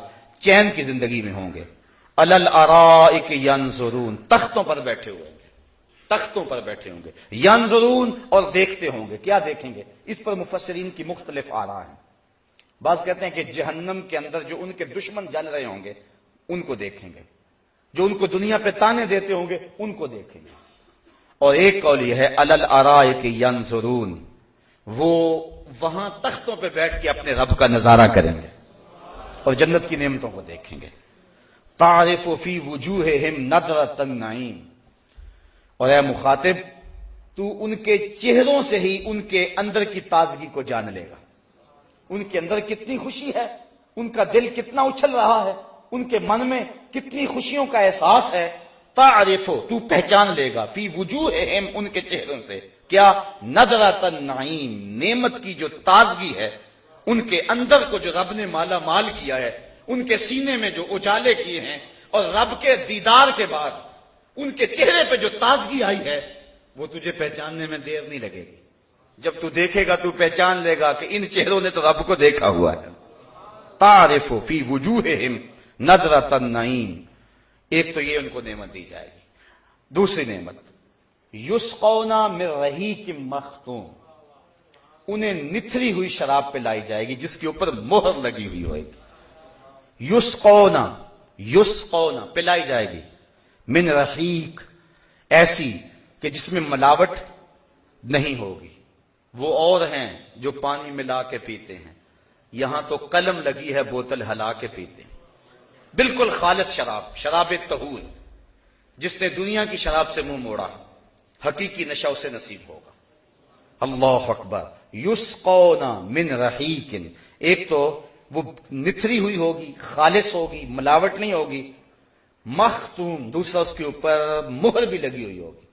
چین کی زندگی میں ہوں گے۔ علی الارائک ینظرون، تختوں پر بیٹھے ہوئے ہوں گے، تختوں پر بیٹھے ہوں گے، ینظرون، اور دیکھتے ہوں گے۔ کیا دیکھیں گے؟ اس پر مفسرین کی مختلف آراء ہیں۔ بعض کہتے ہیں کہ جہنم کے اندر جو ان کے دشمن جل رہے ہوں گے ان کو دیکھیں گے، جو ان کو دنیا پہ تانے دیتے ہوں گے ان کو دیکھیں گے، اور ایک قول یہ ہے علی الارائک ینظرون، وہ وہاں تختوں پہ بیٹھ کے اپنے رب کا نظارہ کریں گے اور جنت کی نعمتوں کو دیکھیں گے۔ تعرف فی وجوہہم نضرۃ النعیم، اور اے مخاطب تو ان کے چہروں سے ہی ان کے اندر کی تازگی کو جان لے گا، ان کے اندر کتنی خوشی ہے، ان کا دل کتنا اچھل رہا ہے، ان کے من میں کتنی خوشیوں کا احساس ہے۔ تعرف، تو پہچان لے گا، فی وجوہہم، ان کے چہروں سے، کیا؟ نضرۃ النعیم، نعمت کی جو تازگی ہے، ان کے اندر کو جو رب نے مالا مال کیا ہے، ان کے سینے میں جو اجالے کیے ہیں، اور رب کے دیدار کے بعد ان کے چہرے پہ جو تازگی آئی ہے، وہ تجھے پہچاننے میں دیر نہیں لگے گی۔ جب تو دیکھے گا تو پہچان لے گا کہ ان چہروں نے تو رب کو دیکھا ہوا ہے۔ تعرف فی وجوہہم نضرۃ النعیم، ایک تو یہ ان کو نعمت دی جائے گی۔ دوسری نعمت یسقون من رحیق مختوم، انہیں نتھری ہوئی شراب پلائی جائے گی جس کے اوپر مہر لگی ہوئی ہوئے گی۔ یسقون، یسقون پلائی جائے گی، من رحیق ایسی کہ جس میں ملاوٹ نہیں ہوگی. وہ اور ہیں جو پانی ملا کے پیتے ہیں، یہاں تو قلم لگی ہے بوتل ہلا کے پیتے ہیں. بالکل خالص شراب، شراب طہور. جس نے دنیا کی شراب سے منہ موڑا حقیقی نشہ اسے نصیب ہوگا. اللہ اکبر. یسقون من رحیق، ایک تو وہ نتھری ہوئی ہوگی، خالص ہوگی، ملاوٹ نہیں ہوگی. مختوم، دوسرا اس کے اوپر مہر بھی لگی ہوئی ہوگی.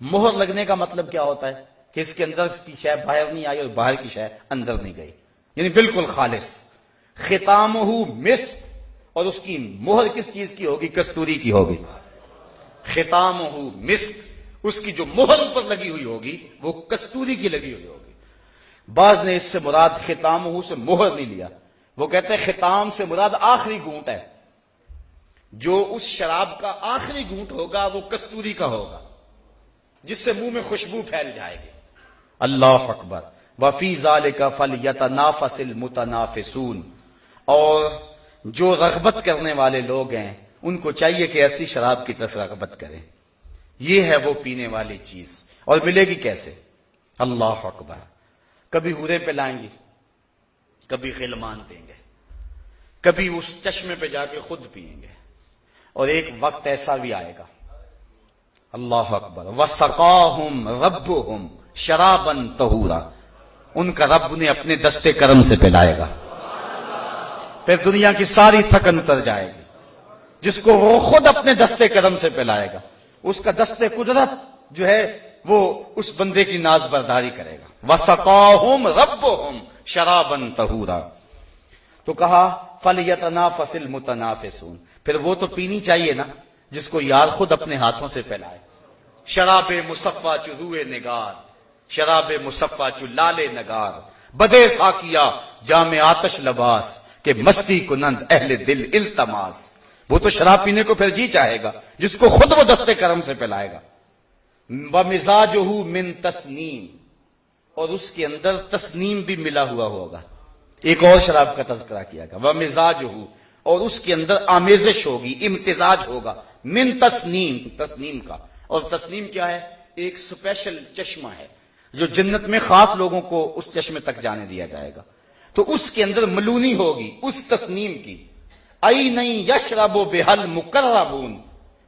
مہر لگنے کا مطلب کیا ہوتا ہے کہ اس کے اندر کی شے باہر نہیں آئی اور باہر کی شے اندر نہیں گئی، یعنی بالکل خالص. ختامہ مسک، اور اس کی مہر کس چیز کی ہوگی؟ کستوری کی ہوگی. ختامہ مسک، اس کی جو مہر اوپر لگی ہوئی ہوگی وہ کستوری کی لگی ہوئی ہوگی. بعض نے اس سے مراد ختامہ سے مہر نہیں لیا، وہ کہتے ہیں ختام سے مراد آخری گھونٹ ہے. جو اس شراب کا آخری گھونٹ ہوگا وہ کستوری کا ہوگا، جس سے منہ میں خوشبو پھیل جائے گی. اللہ اکبر. وفی ذالک فلیتنافس المتنافسون، اور جو رغبت کرنے والے لوگ ہیں ان کو چاہیے کہ ایسی شراب کی طرف رغبت کریں. یہ ہے وہ پینے والی چیز، اور ملے گی کیسے؟ اللہ اکبر. کبھی ہورے پہ لائیں گی، کبھی غلمان دیں گے، کبھی اس چشمے پہ جا کے خود پیئیں گے، اور ایک وقت ایسا بھی آئے گا. اللہ اکبر. وَسَقَاهُمْ رَبُّهُمْ شَرَابًا طَهُورًا، ان کا رب انہیں اپنے دستے کرم سے پلائے گا. پھر دنیا کی ساری تھکن اتر جائے گی، جس کو وہ خود اپنے دستے کرم سے پلائے گا. اس کا دستے قدرت جو ہے وہ اس بندے کی ناز برداری کرے گا. وَسَقَاهُمْ رَبُّهُمْ شَرَابًا طَهُورًا. تو کہا فَلْيَتَنَافَسِ الْمُتَنَافِسُونَ، پھر وہ تو پینی چاہیے نا جس کو یار خود اپنے ہاتھوں سے پلائے. شراب مصفا چو روئے نگار، شراب مصفا چو لالے نگار، بدے ساکیا جام آتش لباس، کہ مستی کنند اہل دل التماس. وہ تو شراب پینے کو پھر جی چاہے گا جس کو خود وہ دستے کرم سے پلائے گا. وَمِزَاجُهُ مِن تسنیم، اور اس کے اندر تسنیم بھی ملا ہوا ہوگا. ایک اور شراب کا تذکرہ کیا گیا. وَمِزَاجُهُ، اور اس کے اندر آمیزش ہوگی، امتزاج ہوگا. من تسنیم، تسنیم کا. اور تسنیم کیا ہے؟ ایک سپیشل چشمہ ہے جو جنت میں خاص لوگوں کو اس چشمے تک جانے دیا جائے گا. تو اس کے اندر ملونی ہوگی اس تسنیم کی. عَيْنًا يَشْرَبُ بِهَا الْمُقَرَّبُونَ،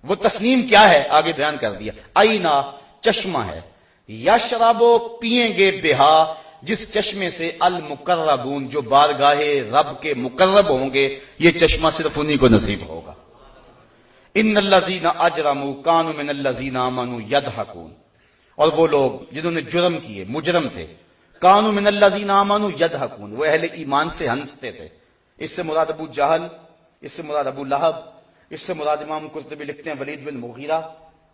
وہ تسنیم کیا ہے آگے بیان کر دیا. عَيْنًا چشمہ ہے، یشرب پیئیں گے بہا جس چشمے سے المقربون جو بارگاہ رب کے مقرب ہوں گے، یہ چشمہ صرف انہی کو نصیب ہوگا. ان الذین اجرموا کانوا من الذین آمنوا یضحکون، اور وہ لوگ جنہوں نے جرم کیے، مجرم تھے، کانوا من الذین آمنوا یضحکون، وہ اہل ایمان سے ہنستے تھے. اس سے مراد ابو جہل، اس سے مراد ابو لہب، اس سے مراد امام قرطبی لکھتے ہیں ولید بن مغیرہ،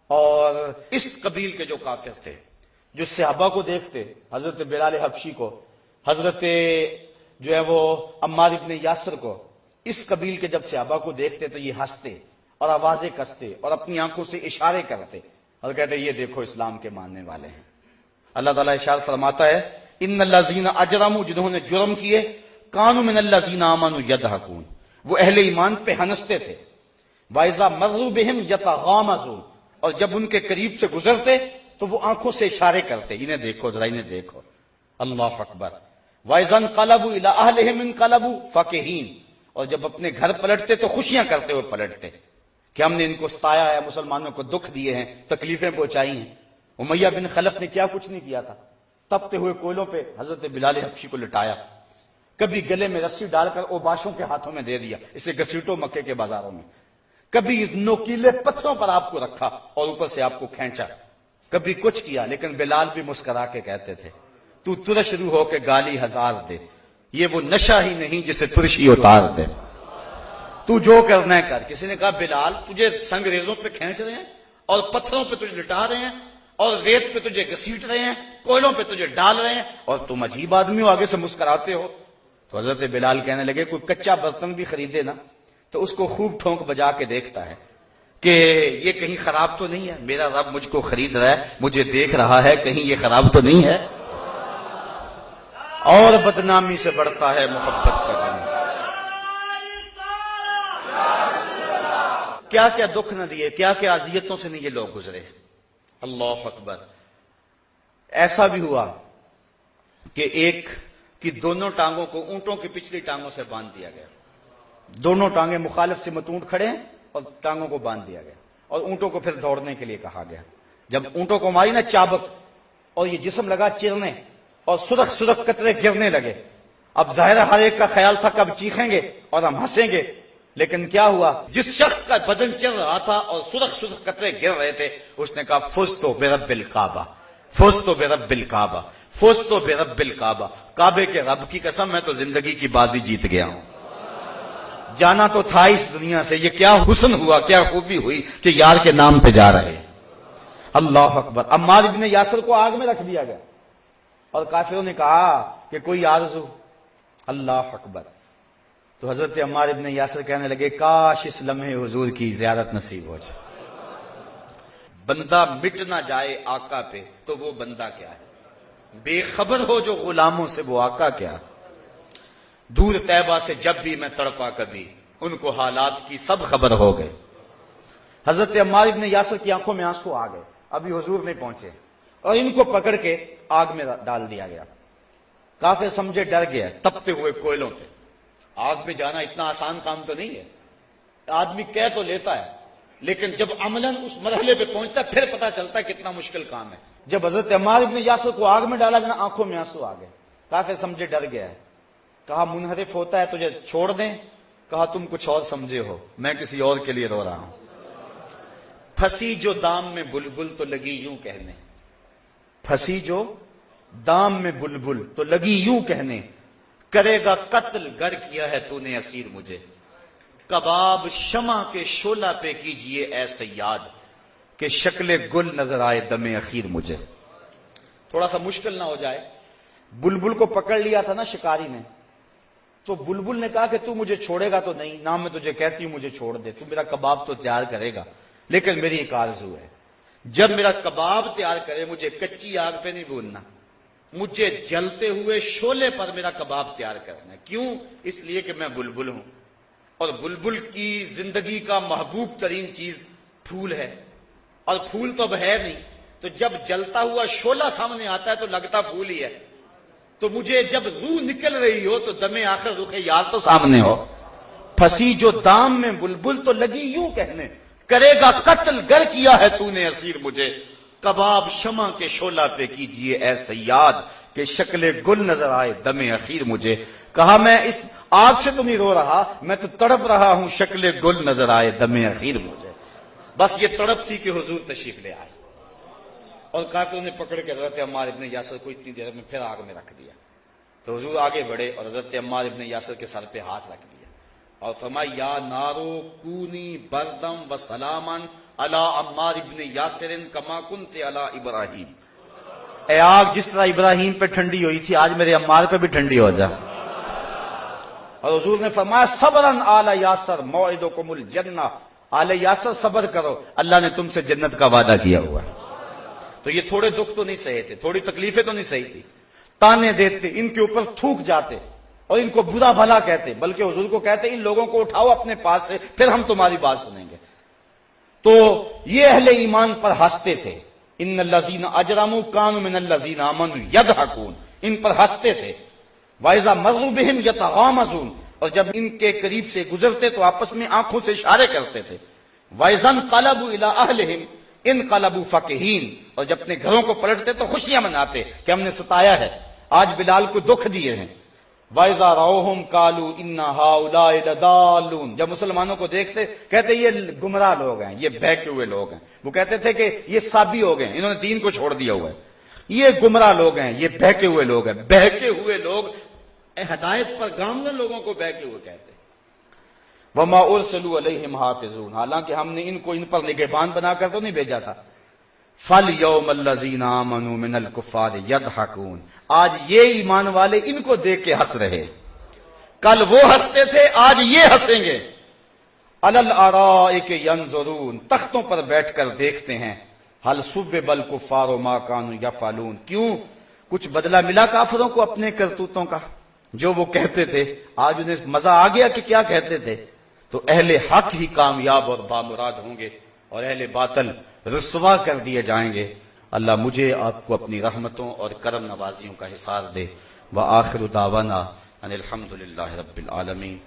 اور اس قبیل کے جو کافر تھے جو صحابہ کو دیکھتے، حضرت بلال حبشی کو، حضرت جو ہے وہ عمار ابن یاسر کو، اس قبیل کے جب صحابہ کو دیکھتے تو یہ ہنستے اور آوازیں کستے اور اپنی آنکھوں سے اشارے کرتے اور کہتے یہ دیکھو اسلام کے ماننے والے ہیں. اللہ تعالیٰ ارشاد فرماتا ہے ان الذین اجرموا، جنہوں نے جرم کیے، کانوا من الذین آمنوا یضحکون، وہ اہل ایمان پہ ہنستے تھے. وَإِذَا مَرُّوا بِهِمْ يَتَغَامَزُونَ، اور جب ان کے قریب سے گزرتے تو وہ آنکھوں سے اشارے کرتے، انہیں دیکھو ذرا، انہیں دیکھو. اللہ اکبر. وَإِذَا انقلبوا إِلَىٰ أَهْلِهِمْ انقلبوا فَكِهِينَ، اور جب اپنے گھر پلٹتے تو خوشیاں کرتے ہوئے پلٹتے کہ ہم نے ان کو ستایا ہے، مسلمانوں کو دکھ دیے ہیں، تکلیفیں پہنچائی ہیں. امیہ بن خلف نے کیا کچھ نہیں کیا تھا، تپتے ہوئے کوئلوں پہ حضرت بلال حبشی کو لٹایا، کبھی گلے میں رسی ڈال کر اوباشوں کے ہاتھوں میں دے دیا، اسے گھسیٹو مکے کے بازاروں میں، کبھی نوکیلے پتھروں پر آپ کو رکھا اور اوپر سے آپ کو کھینچا، کبھی کچھ کیا. لیکن بلال بھی مسکرا کے کہتے تھے تو ترش روح ہو کے گالی ہزار دے، یہ وہ نشہ ہی نہیں جسے ترشی اتار دے، تو جو کرنا ہے کر. کسی نے کہا بلال تجھے سنگ ریزوں پہ کھینچ رہے ہیں اور پتھروں پہ تجھے لٹا رہے ہیں اور ریت پہ تجھے گھسیٹ رہے ہیں، کوئلوں پہ تجھے ڈال رہے ہیں، اور تم عجیب آدمی ہو، آگے سے مسکراتے ہو. تو حضرت بلال کہنے لگے کوئی کچا برتن بھی خریدے نا تو اس کو خوب ٹھونک بجا کے دیکھتا ہے کہ یہ کہیں خراب تو نہیں ہے، میرا رب مجھ کو خرید رہا ہے، مجھے دیکھ رہا ہے، کہیں یہ خراب تو نہیں ہے. اور بدنامی سے بڑھتا ہے محبت کا غم. کیا کیا دکھ نہ دیے، کیا کیا اذیتوں سے نہیں یہ لوگ گزرے. اللہ اکبر. ایسا بھی ہوا کہ ایک کی دونوں ٹانگوں کو اونٹوں کی پچھلی ٹانگوں سے باندھ دیا گیا. دونوں ٹانگیں مخالف سے متونٹ کھڑے ہیں اور ٹانگوں کو باندھ دیا گیا اور اونٹوں کو پھر دوڑنے کے لیے کہا گیا. جب اونٹوں کو ماری نا چابک اور یہ جسم لگا چرنے اور سرخ سرخ قطرے گرنے لگے. اب ظاہر ہر ایک کا خیال تھا کب چیخیں گے اور ہم ہنسیں گے، لیکن کیا ہوا، جس شخص کا بدن چل رہا تھا اور سرخ سرخ قطرے گر رہے تھے اس نے کہا فزتو برب الکعبہ، فزتو برب الکعبہ، فزتو برب الکعبہ. کعبے کے رب کی قسم میں تو زندگی کی بازی جیت گیا ہوں. جانا تو تھا اس دنیا سے، یہ کیا حسن ہوا، کیا خوبی ہوئی کہ یار کے نام پہ جا رہے. اللہ اکبر. عمار ابن یاسر کو آگ میں رکھ دیا گیا اور کافروں نے کہا کہ کوئی آرزو. اللہ اکبر. تو حضرت عمار ابن یاسر کہنے لگے کاش اس لمحے حضور کی زیارت نصیب ہو جائے. بندہ مٹ نہ جائے آقا پہ تو وہ بندہ کیا ہے، بے خبر ہو جو غلاموں سے وہ آقا کیا. دور طیبہ سے جب بھی میں تڑپا کبھی ان کو حالات کی سب خبر ہو گئے. حضرت عمار ابن یاسر کی آنکھوں میں آنسو آ گئے، ابھی حضور نہیں پہنچے اور ان کو پکڑ کے آگ میں ڈال دیا گیا. کافر سمجھے ڈر گیا. تپتے ہوئے کوئلوں پہ آگ میں جانا اتنا آسان کام تو نہیں ہے. آدمی کہہ تو لیتا ہے لیکن جب عملاً اس مرحلے پہ پہنچتا ہے پھر پتا چلتا ہے کتنا مشکل کام ہے. جب حضرت عمار ابن یاسر کو آگ میں ڈالا گیا آنکھوں میں آنسو آ گئے. کافر سمجھے ڈر گیا ہے. کہا منحرف ہوتا ہے تجھے چھوڑ دیں. کہا تم کچھ اور سمجھے ہو، میں کسی اور کے لیے رو رہا ہوں. پھنسی جو دام میں بلبل تو لگی یوں کہنے، پھنسی جو دام میں بلبل تو لگی یوں کہنے، کرے گا قتل گر کیا ہے تو نے اسیر مجھے. کباب شمع کے شعلہ پہ کیجئے اے سیاد، کہ شکل گل نظر آئے دم اخیر مجھے. تھوڑا سا مشکل نہ ہو جائے. بلبل کو پکڑ لیا تھا نا شکاری نے، تو بلبل نے کہا کہ تو مجھے چھوڑے گا تو نہیں، نہ میں تجھے کہتی ہوں مجھے چھوڑ دے، تو میرا کباب تو تیار کرے گا، لیکن میری ایک آرزو ہے، جب میرا کباب تیار کرے مجھے کچی آگ پہ نہیں بھوننا، مجھے جلتے ہوئے شعلے پر میرا کباب تیار کرنا ہے. کیوں؟ اس لیے کہ میں بلبل ہوں اور بلبل کی زندگی کا محبوب ترین چیز پھول ہے اور پھول تو اب ہے نہیں، تو جب جلتا ہوا شعلہ سامنے آتا ہے تو لگتا پھول ہی ہے. تو مجھے جب روح نکل رہی ہو تو دم آخر رخ یار تو سامنے ہو. پھنسی جو دام میں بلبل تو لگی یوں کہنے، کرے گا قتل گر کیا ہے تو نے اسیر مجھے. کباب شمع کے شعلہ پہ کیجئے اے سیاد، کہ شکل گل نظر آئے دم اخیر مجھے. کہا میں اس آگ سے تو نہیں رو رہا، میں تو تڑپ رہا ہوں، شکل گل نظر آئے دم اخیر مجھے. بس یہ تڑپ تھی کہ حضور تشریف لے آئے. اور کافروں نے پکڑ کے حضرت عمار ابن یاسر کو اتنی دیر میں پھر آگ میں رکھ دیا. تو حضور آگے بڑھے اور حضرت عمار ابن یاسر کے سر پہ ہاتھ رکھ دیا اور فرمایا یا نارو کونی بردم و سلامن علی عمار ابن یاسر کما کنت علی ابراہیم. اے آگ جس طرح ابراہیم پہ ٹھنڈی ہوئی تھی آج میرے عمار پہ بھی ٹھنڈی ہو جا. اور حضور نے فرمایا صبرن آل یاسر موعدکم الجنہ، آل یاسر صبر کرو، اللہ نے تم سے جنت کا وعدہ کیا ہوا. تو یہ تھوڑے دکھ تو نہیں سہے تھے، تھوڑی تکلیفیں تو نہیں سہی تھی. تانے دیتے، ان کے اوپر تھوک جاتے اور ان کو برا بھلا کہتے، بلکہ حضور کو کہتے ان لوگوں کو اٹھاؤ اپنے پاس سے پھر ہم تمہاری بات سنیں گے. تو یہ اہل ایمان پر ہنستے تھے. ان الذین اجرموا کانوا من الذین آمنوا یضحکون، ان پر ہنستے تھے. وَإِذَا مَرُّوا بِهِمْ يَتَغَامَزُونَ، اور جب ان کے قریب سے گزرتے تو آپس میں آنکھوں سے اشارے کرتے تھے. وَإِذَا انقلبوا إِلَىٰ أَهْلِهِمْ انقلبوا فَكِهِينَ، اور جب اپنے گھروں کو پلٹتے تو خوشیاں مناتے کہ ہم نے ستایا ہے، آج بلال کو دکھ دیے ہیں. وَإِذَا رَأَوْهُمْ قَالُوا إِنَّ هَٰؤُلَاءِ لَضَالُّونَ، جب مسلمانوں کو دیکھتے کہتے یہ گمراہ لوگ ہیں، یہ بہکے ہوئے لوگ ہیں. وہ کہتے تھے کہ یہ سابی ہو گئے، انہوں نے دین کو چھوڑ دیا ہوا ہے، یہ گمراہ لوگ ہیں، یہ بہکے ہوئے لوگ ہیں. بہکے ہوئے لوگ ہدایت پر گامزن لوگوں کو بہکے ہوئے کہتے. وَمَا أُرْسِلُوا عَلَيْهِمْ حَافِظُونَ، حالانکہ ہم نے ان کو ان پر نگہبان بنا کر تو نہیں بھیجا تھا. فَالْيَوْمَ الَّذِينَ آمَنُوا مِنَ الْكُفَّارِ يَضْحَكُونَ، آج یہ ایمان والے ان کو دیکھ کے ہنس رہے. کل وہ ہنستے تھے آج یہ ہنسیں گے. عَلَى الْأَرَائِكِ يَنظُرُونَ، تختوں پر بیٹھ کر دیکھتے ہیں. هَلْ ثُوِّبَ الْكُفَّارُ مَا كَانُوا يَفْعَلُونَ، کیوں کچھ بدلہ ملا کافروں کو اپنے کرتوتوں کا جو وہ کہتے تھے، آج انہیں مزہ آ گیا کہ کیا کہتے تھے. تو اہل حق ہی کامیاب اور بامراد ہوں گے اور اہل باطل رسوا کر دیے جائیں گے۔ اللہ مجھے آپ کو اپنی رحمتوں اور کرم نوازیوں کا حصار دے۔ وآخر دعوانا ان الحمد للہ رب العالمین۔